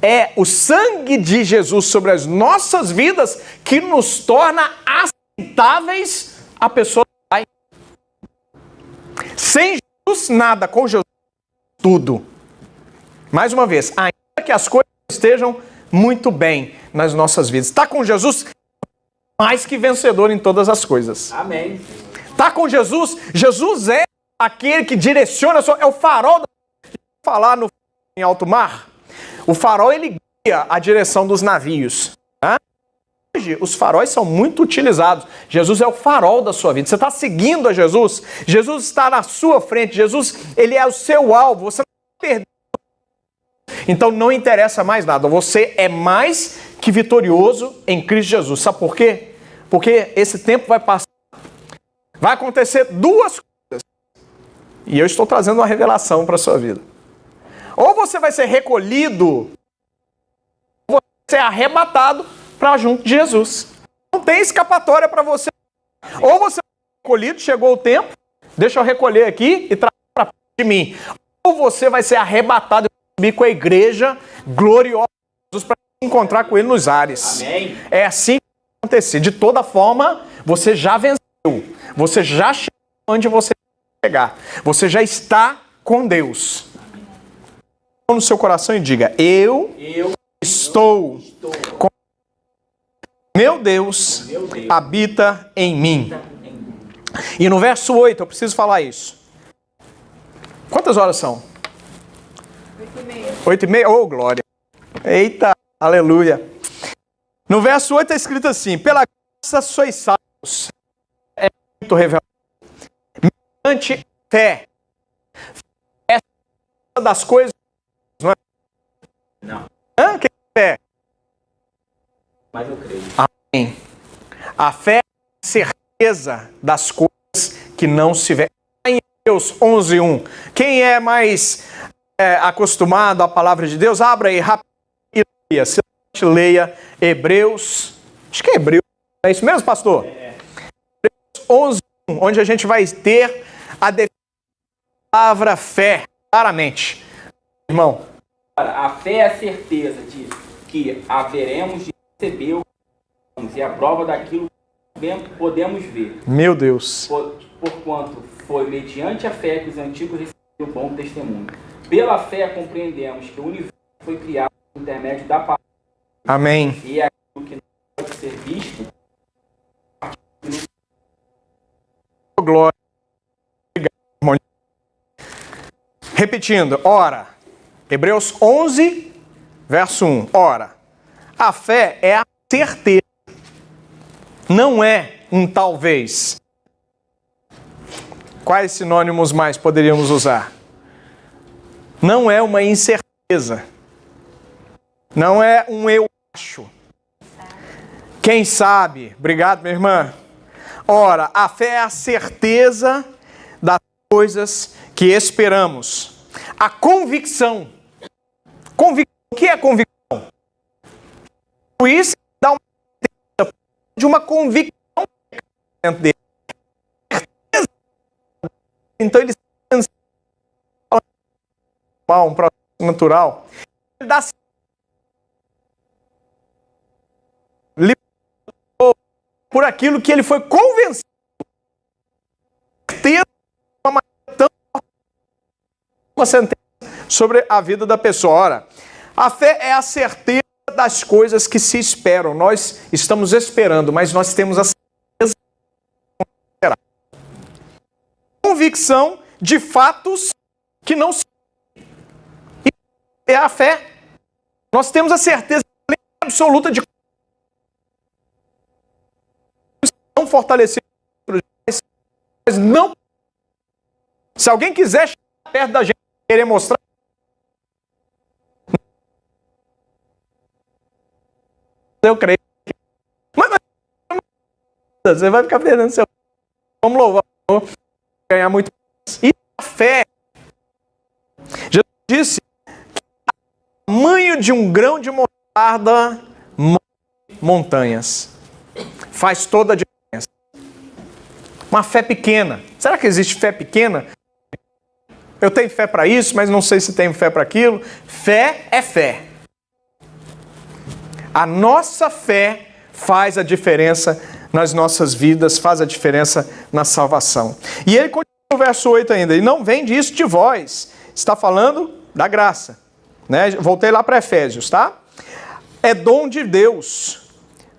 É o sangue de Jesus sobre as nossas vidas que nos torna aceitáveis à pessoa do Pai. Sem Jesus, nada. Com Jesus, tudo. Mais uma vez, ainda que as coisas estejam muito bem nas nossas vidas. Está com Jesus, mais que vencedor em todas as coisas. Amém. Está com Jesus, Jesus é aquele que direciona, é o farol da... Falar no em alto mar, o farol ele guia a direção dos navios. Né? Hoje os faróis são muito utilizados. Jesus é o farol da sua vida. Você está seguindo a Jesus, Jesus está na sua frente, Jesus ele é o seu alvo, você não perdeu. Então não interessa mais nada, você é mais que vitorioso em Cristo Jesus. Sabe por quê? Porque esse tempo vai passar. Vai acontecer duas coisas. E eu estou trazendo uma revelação para a sua vida. Ou você vai ser recolhido, ou você vai ser arrebatado para junto de Jesus. Não tem escapatória para você. Ou você vai ser recolhido, chegou o tempo, deixa eu recolher aqui e trazer para perto de mim. Ou você vai ser arrebatado e subir com a igreja gloriosa de Jesus para encontrar com ele nos ares. Amém. É assim que vai acontecer. De toda forma, você já venceu. Você já chegou onde você quer chegar. Você já está com Deus. No seu coração e diga: eu estou com meu Deus, habita em mim. E no verso 8, eu preciso falar isso. Quantas horas são? 8 e meia. Oh, glória. Eita, aleluia. No verso 8 está escrito assim: pela graça sois salvos. É muito revelado. Mediante fé. das coisas, não é? Não. Quem é? Mas eu creio. Amém. A fé é a certeza das coisas que não se vê. Em Hebreus 11:1. Quem é mais acostumado à palavra de Deus, abra aí rápido e leia. Se você leia Hebreus, acho que é Hebreus, é isso mesmo, pastor? Hebreus 11:1, onde a gente vai ter a definição da palavra fé, claramente. Irmão. A fé é a certeza de que haveremos de receber o que é a prova daquilo que podemos ver. Meu Deus. Porquanto foi mediante a fé que os antigos receberam o bom testemunho. Pela fé compreendemos que o universo foi criado por intermédio da palavra. Amém. E é aquilo que não pode ser visto. Glória. Obrigado, repetindo, ora, Hebreus 11, verso 1. Ora, a fé é a certeza, não é um talvez. Quais sinônimos mais poderíamos usar? Não é uma incerteza. Não é um eu acho. Quem sabe? Obrigado, minha irmã. Ora, a fé é a certeza das coisas que esperamos. A convicção. O que é convicção? Isso dá uma certeza de uma convicção dentro dele. Então ele um processo natural. Ele dá por aquilo que ele foi convencido. Ter uma maneira tão uma sentença sobre a vida da pessoa. Ora, a fé é a certeza das coisas que se esperam. Nós estamos esperando, mas nós temos a certeza que será. Convicção de fatos que não se é a fé. Nós temos a certeza absoluta de não fortalecer, mas não. Se alguém quiser chegar perto da gente e querer mostrar, eu creio. Mas você vai ficar perdendo seu. Vamos louvar, ganhar muito. E a fé. Jesus disse que o tamanho de um grão de mostarda move montanhas. Faz toda a diferença. Uma fé pequena. Será que existe fé pequena? Eu tenho fé para isso, mas não sei se tenho fé para aquilo. Fé é fé. A nossa fé faz a diferença nas nossas vidas, faz a diferença na salvação. E ele continua no verso 8 ainda. E não vem disso de vós. Está falando da graça. Né? Voltei lá para Efésios, tá? É dom de Deus.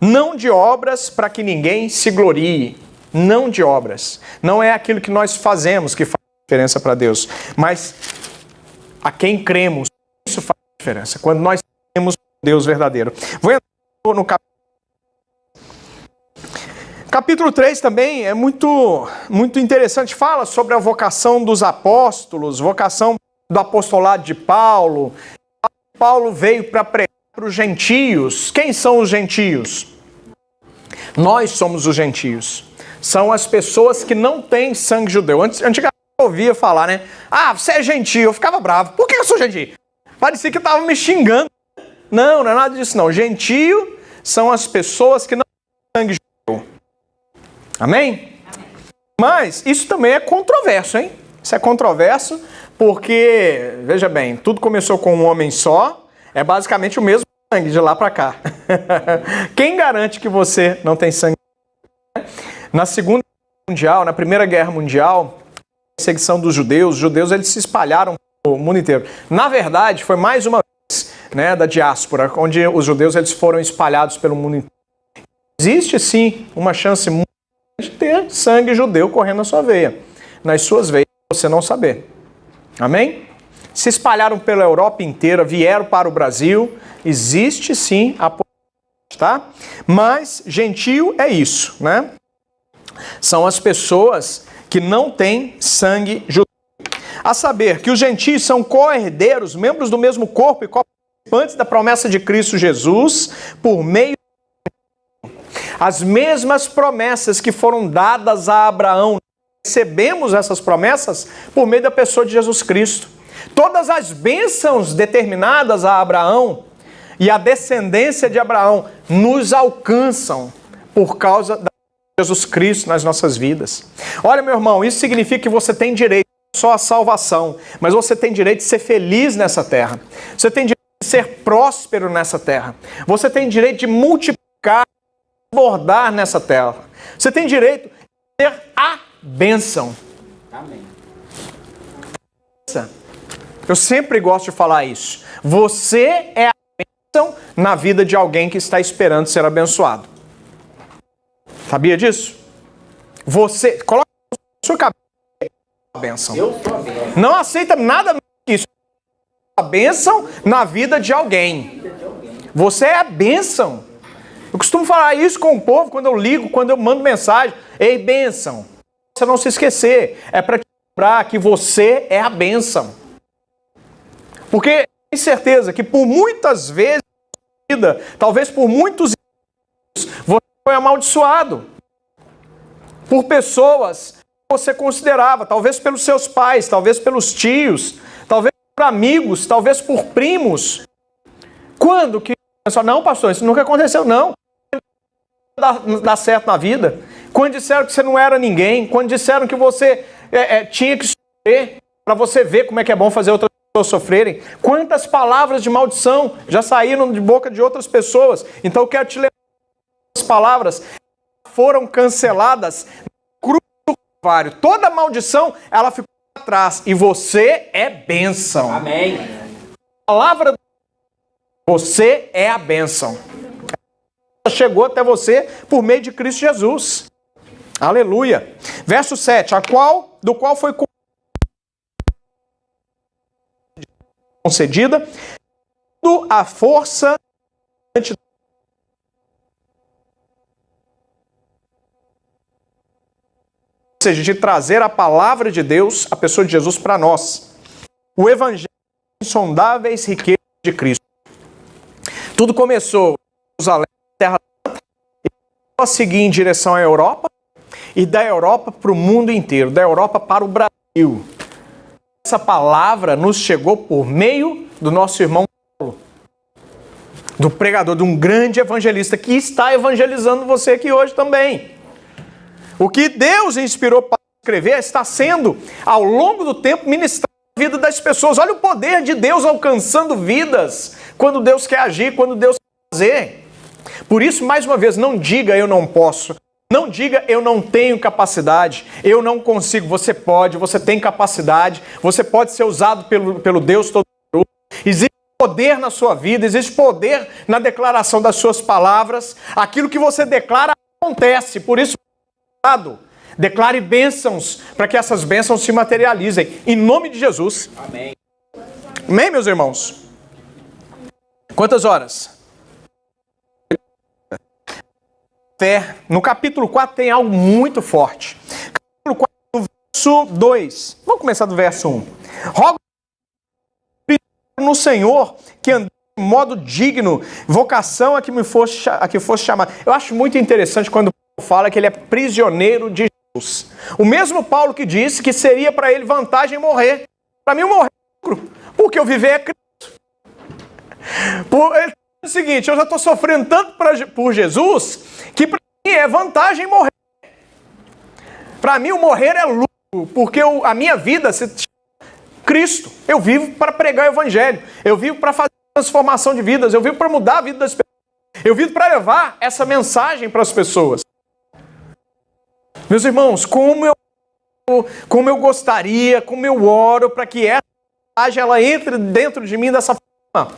Não de obras para que ninguém se glorie. Não de obras. Não é aquilo que nós fazemos que faz diferença para Deus. Mas a quem cremos, isso faz diferença. Quando nós temos Deus verdadeiro. Vou entrar no capítulo 3 também é muito interessante. Fala sobre a vocação dos apóstolos, vocação do apostolado de Paulo. Paulo veio para pregar para os gentios. Quem são os gentios? Nós somos os gentios. São as pessoas que não têm sangue judeu. Antigamente eu ouvia falar, né? Ah, você é gentio. Eu ficava bravo. Por que eu sou gentio? Parecia que eu estava me xingando. Não, não é nada disso não. Gentio são as pessoas que não têm sangue judeu. Amém? Amém? Mas isso também é controverso, hein? Isso é controverso porque, veja bem, tudo começou com um homem só. É basicamente o mesmo sangue de lá para cá. Quem garante que você não tem sangue? Na Segunda Guerra Mundial, na Primeira Guerra Mundial, a perseguição dos judeus, os judeus eles se espalharam pelo mundo inteiro. Na verdade, foi mais uma vez, né, da diáspora, onde os judeus eles foram espalhados pelo mundo inteiro. Existe sim uma chance muito grande de ter sangue judeu correndo na sua veia, nas suas veias, você não saber. Amém? Se espalharam pela Europa inteira, vieram para o Brasil, existe sim a possibilidade, tá? Mas gentio é isso, né? São as pessoas que não têm sangue judeu. a saber, que os gentios são co-herdeiros, membros do mesmo corpo e co-participantes da promessa de Cristo Jesus, por meio as mesmas promessas que foram dadas a Abraão. Recebemos essas promessas por meio da pessoa de Jesus Cristo. Todas as bênçãos determinadas a Abraão e a descendência de Abraão nos alcançam por causa de Jesus Cristo nas nossas vidas. Olha, meu irmão, isso significa que você tem direito não só à salvação, mas você tem direito de ser feliz nessa terra. Você tem direito de ser próspero nessa terra. Você tem direito de multiplicar, bordar nessa terra. Você tem direito de ser a bênção. Amém. Eu sempre gosto de falar isso. Você é a bênção na vida de alguém que está esperando ser abençoado. Sabia disso? Você, coloca na sua cabeça a bênção. Eu sou a bênção. Não aceita nada mais que isso. A bênção na vida de alguém. Você é a bênção. Eu costumo falar isso com o povo quando eu ligo, quando eu mando mensagem. Ei, bênção. Você não se esquecer. É para te lembrar que você é a bênção. Porque tenho certeza que por muitas vezes na vida, talvez por muitos anos, você foi amaldiçoado por pessoas que você considerava, talvez pelos seus pais, talvez pelos tios, talvez por amigos, talvez por primos. Quando que pensou, não, pastor, isso nunca aconteceu, não. Dá certo na vida. Quando disseram que você não era ninguém, quando disseram que você tinha que sofrer para você ver como é que é bom fazer outras pessoas sofrerem. Quantas palavras de maldição já saíram de boca de outras pessoas. Então eu quero te lembrar, as palavras foram canceladas na cruz do Calvário. Toda maldição, ela ficou atrás. E você é bênção. Amém. A palavra, você é a bênção. Ela chegou até você por meio de Cristo Jesus. Aleluia. Verso 7. Do qual foi concedida a força ou seja, de trazer a palavra de Deus, a pessoa de Jesus, para nós. O evangelho das insondáveis riquezas de Cristo. Tudo começou em Jerusalém, Terra Santa, e a seguir em direção à Europa, e da Europa para o mundo inteiro, da Europa para o Brasil. Essa palavra nos chegou por meio do nosso irmão Paulo, do pregador, de um grande evangelista que está evangelizando você aqui hoje também. O que Deus inspirou para escrever está sendo, ao longo do tempo, ministrado na vida das pessoas. Olha o poder de Deus alcançando vidas, quando Deus quer agir, quando Deus quer fazer. Por isso, mais uma vez, não diga eu não posso. Não diga eu não tenho capacidade, eu não consigo. Você pode, você tem capacidade, você pode ser usado pelo Deus Todo-Poderoso. Existe poder na sua vida, existe poder na declaração das suas palavras. Aquilo que você declara acontece, por isso, declare bênçãos para que essas bênçãos se materializem. Em nome de Jesus. Amém. Amém, meus irmãos? Quantas horas? Fé. No capítulo 4 tem algo muito forte. Capítulo 4, no verso 2. Vamos começar do verso 1. Rogo no Senhor que andei de modo digno, vocação a que fosse chamado. Eu acho muito interessante quando Paulo fala que ele é prisioneiro de Jesus. O mesmo Paulo que disse que seria para ele vantagem morrer. Para mim, morrer é lucro, porque eu viver é Cristo. Ele diz o seguinte, eu já estou sofrendo tanto por Jesus, que para mim é vantagem morrer. Para mim, o morrer é lucro, porque a minha vida se chama Cristo. Eu vivo para pregar o evangelho. Eu vivo para fazer transformação de vidas. Eu vivo para mudar a vida das pessoas. Eu vivo para levar essa mensagem para as pessoas. Meus irmãos, como eu gostaria, como eu oro para que essa mensagem ela entre dentro de mim dessa forma.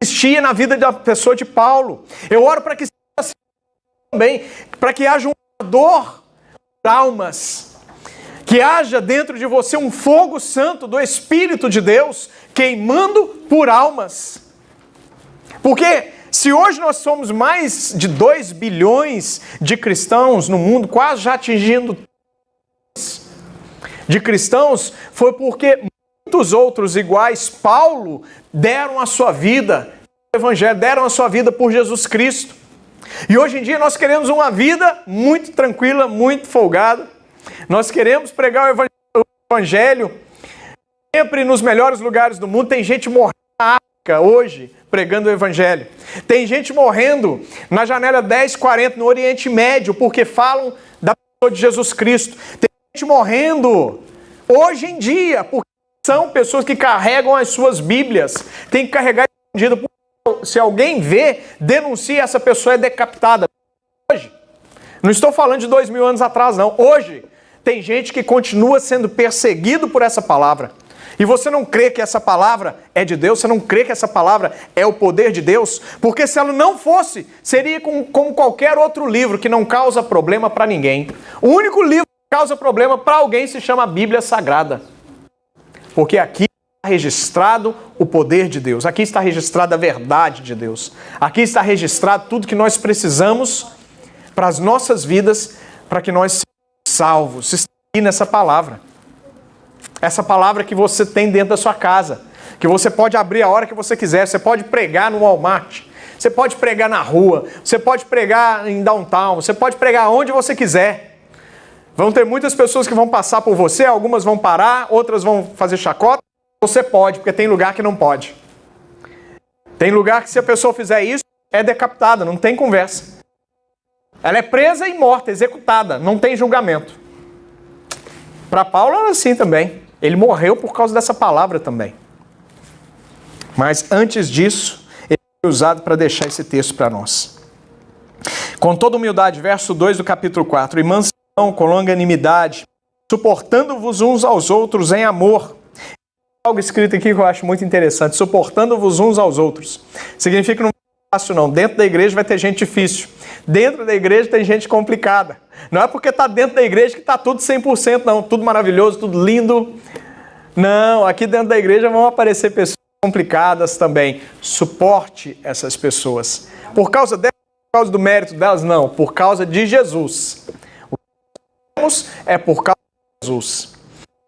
Existia na vida da pessoa de Paulo. Eu oro para que seja assim também, para que haja um ardor por almas, que haja dentro de você um fogo santo do Espírito de Deus queimando por almas. Porque se hoje nós somos mais de 2 bilhões de cristãos no mundo, quase já atingindo, de cristãos foi porque muitos outros iguais, Paulo, deram a sua vida pelo Evangelho, deram a sua vida por Jesus Cristo. E hoje em dia nós queremos uma vida muito tranquila, muito folgada. Nós queremos pregar o Evangelho sempre nos melhores lugares do mundo. Tem gente morrendo na África hoje pregando o Evangelho. Tem gente morrendo na janela 1040 no Oriente Médio porque falam da pessoa de Jesus Cristo. Tem gente morrendo hoje em dia porque são pessoas que carregam as suas Bíblias. Tem que carregar escondido. Se alguém vê, denuncia, essa pessoa é decapitada. Hoje, não estou falando de 2000 anos atrás, não. Hoje, tem gente que continua sendo perseguido por essa palavra. E você não crê que essa palavra é de Deus? Você não crê que essa palavra é o poder de Deus? Porque se ela não fosse, seria como qualquer outro livro que não causa problema para ninguém. O único livro que causa problema para alguém se chama Bíblia Sagrada. Porque aqui está registrado o poder de Deus. Aqui está registrada a verdade de Deus. Aqui está registrado tudo que nós precisamos para as nossas vidas, para que nós sejamos salvos. Está aqui nessa palavra. Essa palavra que você tem dentro da sua casa, que você pode abrir a hora que você quiser, você pode pregar no Walmart, você pode pregar na rua, você pode pregar em downtown, você pode pregar onde você quiser. Vão ter muitas pessoas que vão passar por você, algumas vão parar, outras vão fazer chacota. Você pode, porque tem lugar que não pode. Tem lugar que se a pessoa fizer isso, é decapitada, não tem conversa. Ela é presa e morta, executada, não tem julgamento. Para Paulo era assim também. Ele morreu por causa dessa palavra também. Mas antes disso, ele foi usado para deixar esse texto para nós. Com toda humildade, verso 2 do capítulo 4. E mansidão, com longanimidade, suportando-vos uns aos outros em amor. Algo escrito aqui que eu acho muito interessante. Suportando-vos uns aos outros. Significa que não é fácil não. Dentro da igreja vai ter gente difícil. Dentro da igreja tem gente complicada. Não é porque está dentro da igreja que está tudo 100%, não. Tudo maravilhoso, tudo lindo. Não, aqui dentro da igreja vão aparecer pessoas complicadas também. Suporte essas pessoas. Por causa delas, por causa do mérito delas, não. Por causa de Jesus. O que temos é por causa de Jesus.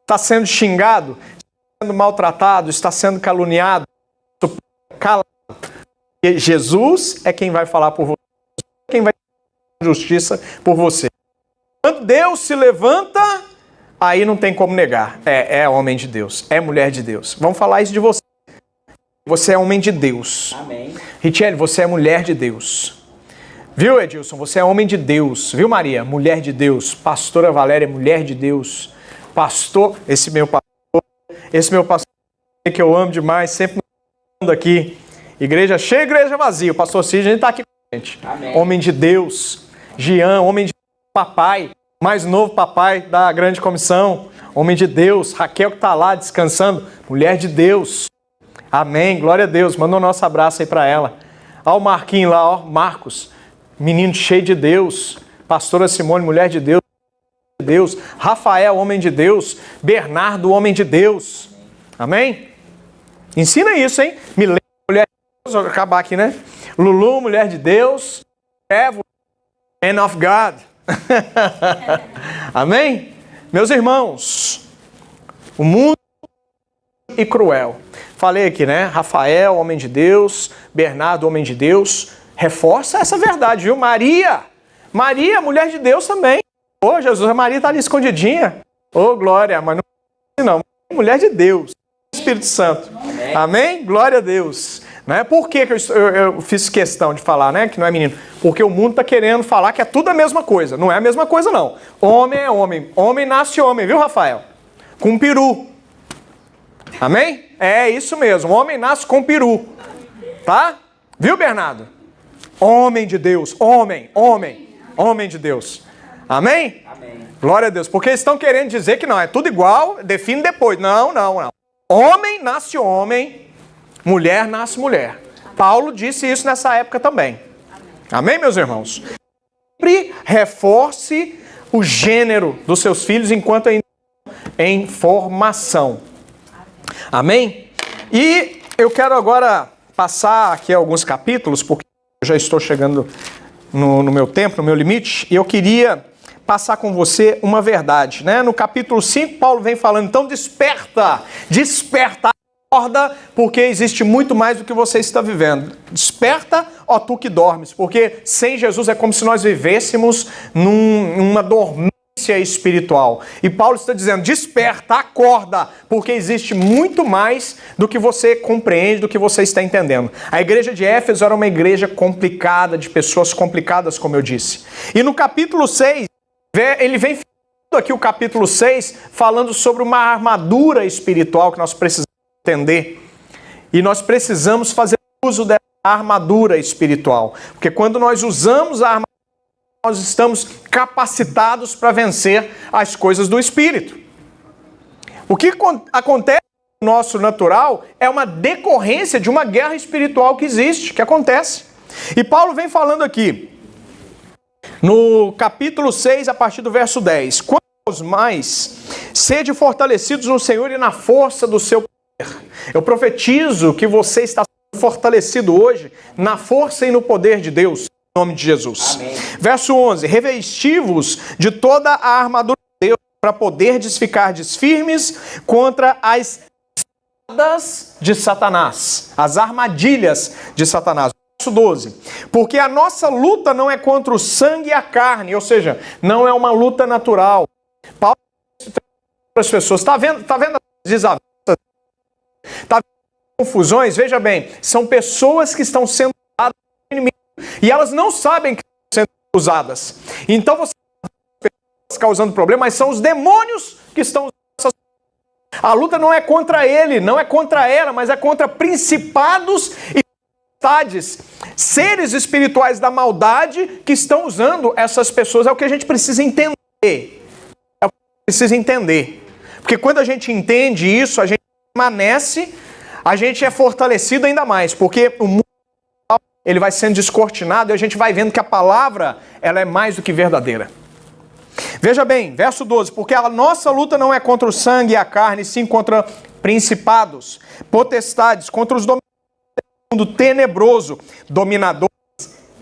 Está sendo xingado, está sendo maltratado, está sendo caluniado, calado. E Jesus é quem vai falar por você. Quem vai fazer justiça por você. Quando Deus se levanta, aí não tem como negar. É homem de Deus, é mulher de Deus. Vamos falar isso de você. Você é homem de Deus. Amém. Richelle, você é mulher de Deus. Viu, Edilson? Você é homem de Deus. Viu, Maria? Mulher de Deus. Pastora Valéria, mulher de Deus. Pastor, esse meu pastor que eu amo demais, sempre aqui. Igreja cheia, igreja vazia. O pastor Cid, a gente está aqui. Gente. Amém. Homem de Deus, Jean, homem de papai, mais novo papai da grande comissão, homem de Deus, Raquel que está lá descansando, mulher de Deus, amém, glória a Deus, manda um nosso abraço aí para ela. Olha o Marquinhos lá, ó, Marcos, menino cheio de Deus, pastora Simone, mulher de Deus, Rafael, homem de Deus, Bernardo, homem de Deus, amém? Ensina isso, hein? Milena, mulher de Deus, vou acabar aqui, né? Lulu, mulher de Deus. Evo, man of God. Amém? Meus irmãos, o mundo é cruel. Falei aqui, né? Rafael, homem de Deus. Bernardo, homem de Deus. Reforça essa verdade, viu? Maria, mulher de Deus também. Ô, Jesus, a Maria está ali escondidinha. Ô, glória, mas não, mulher de Deus. Espírito Santo. Amém? Glória a Deus. Né? Por que eu fiz questão de falar, né, que não é menino? Porque o mundo está querendo falar que é tudo a mesma coisa. Não é a mesma coisa, não. Homem é homem. Homem nasce homem, viu, Rafael? Com peru. Amém? É isso mesmo. Homem nasce com peru. Tá? Viu, Bernardo? Homem de Deus. Homem de Deus. Amém? Amém. Glória a Deus. Porque eles estão querendo dizer que não, é tudo igual, define depois. Não. Homem nasce homem. Mulher nasce mulher. Paulo disse isso nessa época também. Amém, meus irmãos? Sempre reforce o gênero dos seus filhos enquanto ainda estão em formação. Amém? E eu quero agora passar aqui alguns capítulos, porque eu já estou chegando no meu tempo, no meu limite, e eu queria passar com você uma verdade, né? No capítulo 5, Paulo vem falando, então desperta, acorda, porque existe muito mais do que você está vivendo. Desperta, ó tu que dormes, porque sem Jesus é como se nós vivêssemos numa dormência espiritual. E Paulo está dizendo, desperta, acorda, porque existe muito mais do que você compreende, do que você está entendendo. A igreja de Éfeso era uma igreja complicada, de pessoas complicadas, como eu disse. E no capítulo 6, ele vem aqui o capítulo 6, falando sobre uma armadura espiritual que nós precisamos entender. E nós precisamos fazer uso dessa armadura espiritual. Porque quando nós usamos a armadura, nós estamos capacitados para vencer as coisas do Espírito. O que acontece no nosso natural é uma decorrência de uma guerra espiritual que existe, que acontece. E Paulo vem falando aqui, no capítulo 6, a partir do verso 10. Quanto aos mais, sede fortalecidos no Senhor e na força do seu poder. Eu profetizo que você está fortalecido hoje na força e no poder de Deus, em nome de Jesus. Amém. Verso 11. Revesti-vos de toda a armadura de Deus para poderdes ficar firmes contra as ciladas de Satanás, as armadilhas de Satanás. Verso 12. Porque a nossa luta não é contra o sangue e a carne, ou seja, não é uma luta natural. Paulo para as pessoas, está vendo as desavenças? Está vendo as confusões? Veja bem, são pessoas que estão sendo usadas pelo inimigo e elas não sabem que estão sendo usadas. Então você está causando problema, mas são os demônios que estão usando essas pessoas. A luta não é contra ele, não é contra ela, mas é contra principados e potestades, seres espirituais da maldade que estão usando essas pessoas. É o que a gente precisa entender. É o que a gente precisa entender. Porque quando a gente entende isso, a gente permanece, a gente é fortalecido ainda mais, porque o mundo ele vai sendo descortinado e a gente vai vendo que a palavra ela é mais do que verdadeira. Veja bem, verso 12, porque a nossa luta não é contra o sangue e a carne, sim contra principados, potestades, contra os dominadores do mundo tenebroso, dominadores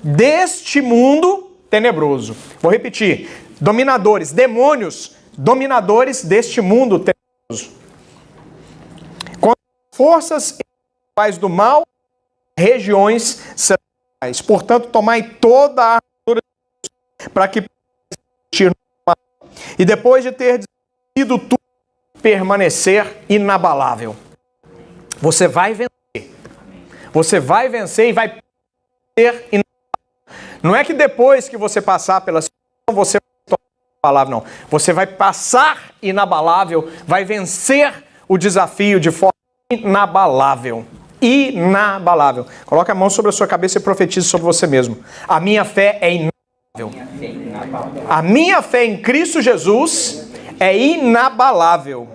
deste mundo tenebroso. Vou repetir, dominadores, demônios, dominadores deste mundo tenebroso. Forças espirituais do mal, regiões celestiais. Portanto, tomai toda a armadura de Deus para que resistir no mal. E depois de ter sido tudo, permanecer inabalável. Você vai vencer. Você vai vencer e vai ser inabalável. Não é que depois que você passar pela situação, você vai tomar a palavra, não. Você vai passar inabalável, vai vencer o desafio de forma inabalável. Inabalável. Coloque a mão sobre a sua cabeça e profetize sobre você mesmo. A minha fé é inabalável. A minha fé em Cristo Jesus é inabalável.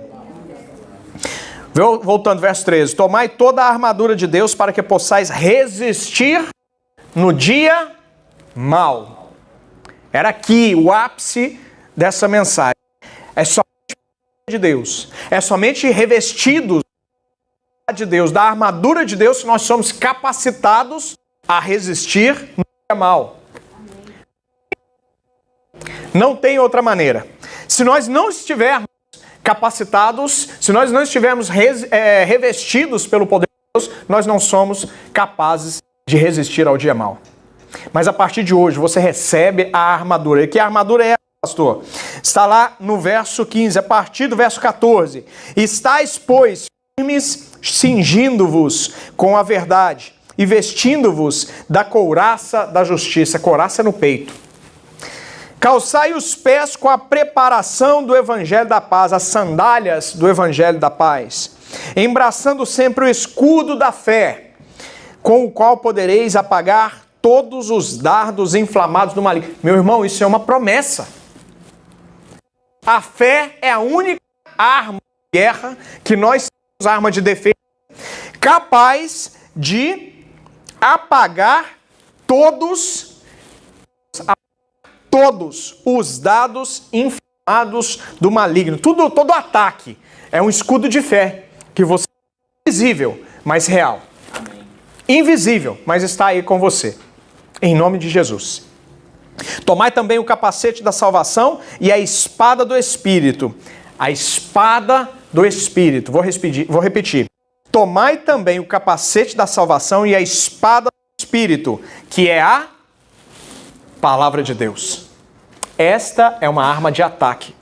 Voltando, verso 13. Tomai toda a armadura de Deus para que possais resistir no dia mau. Era aqui o ápice dessa mensagem. É somente de Deus. É somente revestidos de Deus, da armadura de Deus, que nós somos capacitados a resistir no dia mal. Não tem outra maneira. Se nós não estivermos capacitados, se nós não estivermos revestidos pelo poder de Deus, nós não somos capazes de resistir ao dia mal. Mas a partir de hoje você recebe a armadura. E que armadura é, pastor? Está lá no verso 15, a partir do verso 14. Estais, pois, firmes, cingindo-vos com a verdade e vestindo-vos da couraça da justiça. Couraça no peito. Calçai os pés com a preparação do evangelho da paz, as sandálias do evangelho da paz, embraçando sempre o escudo da fé, com o qual podereis apagar todos os dardos inflamados do maligno. Meu irmão, isso é uma promessa. A fé é a única arma de guerra que nós temos, arma de defesa, capaz de apagar todos os dados inflamados do maligno. Todo ataque é um escudo de fé que você é invisível, mas real. Amém. Invisível, mas está aí com você. Em nome de Jesus. Tomai também o capacete da salvação e a espada do Espírito. A espada do Espírito. Vou repetir. Tomai também o capacete da salvação e a espada do Espírito, que é a palavra de Deus. Esta é uma arma de ataque.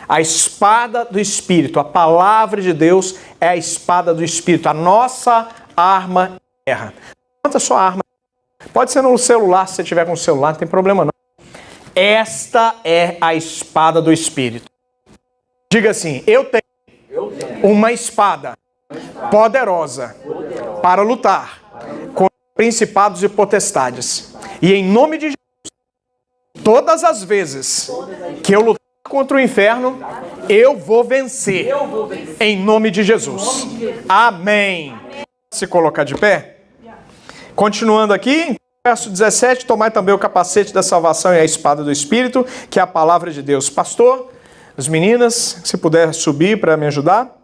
A espada do Espírito, a palavra de Deus é a espada do Espírito, a nossa arma de guerra. Quanto a sua arma? Pode ser no celular, se você tiver com o celular, não tem problema não. Esta é a espada do Espírito. Diga assim, eu tenho uma espada poderosa para lutar contra principados e potestades. E em nome de Jesus, todas as vezes que eu lutar contra o inferno, eu vou vencer. Em nome de Jesus. Amém. Se colocar de pé. Continuando aqui, verso 17, tomai também o capacete da salvação e a espada do Espírito, que é a palavra de Deus. Pastor, as meninas, se puder subir para me ajudar.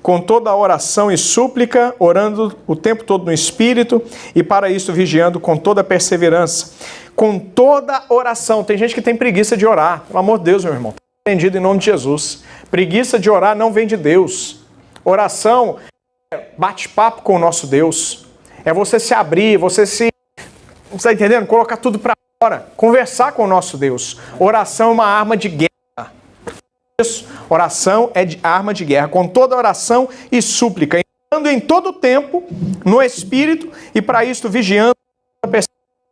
Com toda a oração e súplica, orando o tempo todo no Espírito, e para isso vigiando com toda a perseverança. Com toda oração. Tem gente que tem preguiça de orar. Pelo amor de Deus, meu irmão. Entendido em nome de Jesus. Preguiça de orar não vem de Deus. Oração é bate-papo com o nosso Deus. É você se abrir, você está entendendo? Colocar tudo para fora. Conversar com o nosso Deus. Oração é uma arma de guerra. Isso. Oração é arma de guerra. Com toda oração e súplica. Entrando em todo o tempo no Espírito e para isto vigiando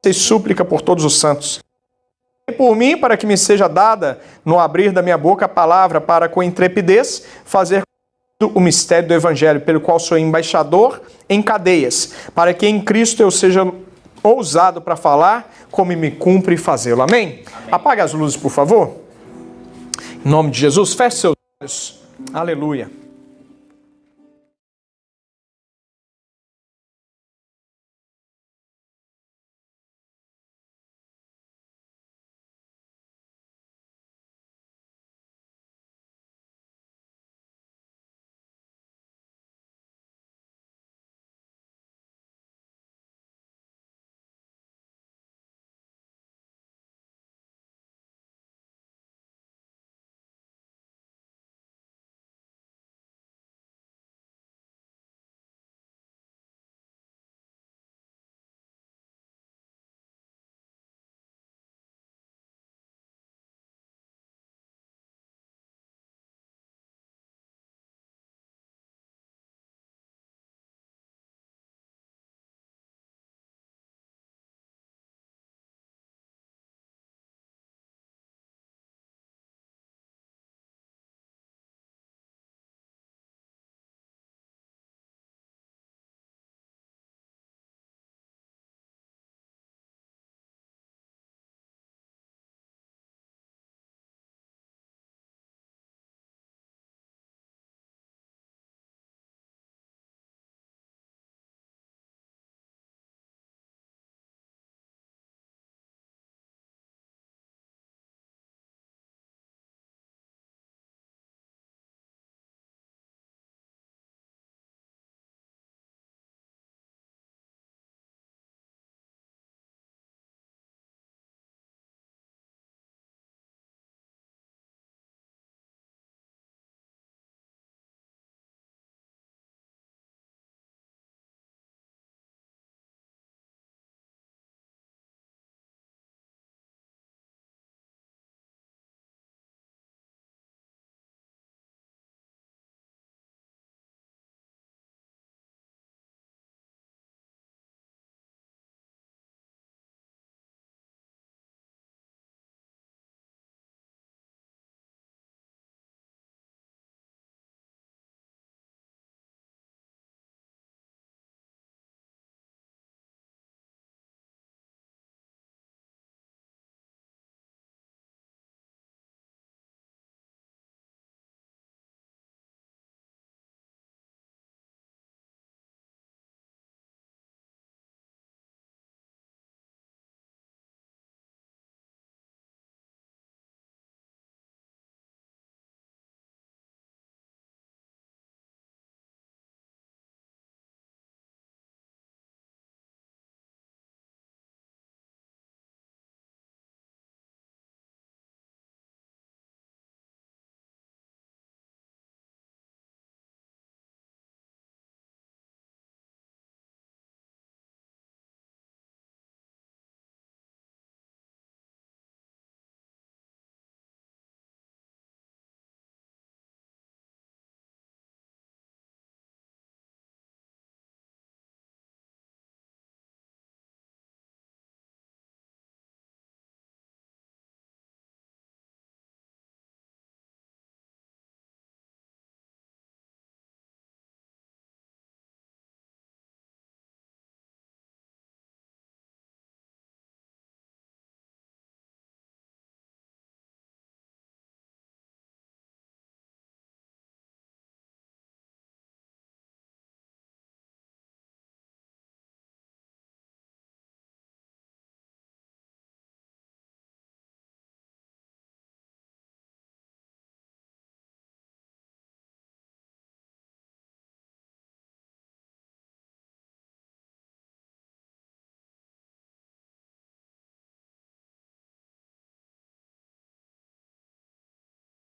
e súplica por todos os santos. E por mim, para que me seja dada no abrir da minha boca a palavra para com intrepidez fazer o mistério do Evangelho, pelo qual sou embaixador em cadeias, para que em Cristo eu seja ousado para falar, como me cumpre fazê-lo. Amém? Apague as luzes, por favor. Em nome de Jesus, feche seus olhos. Aleluia.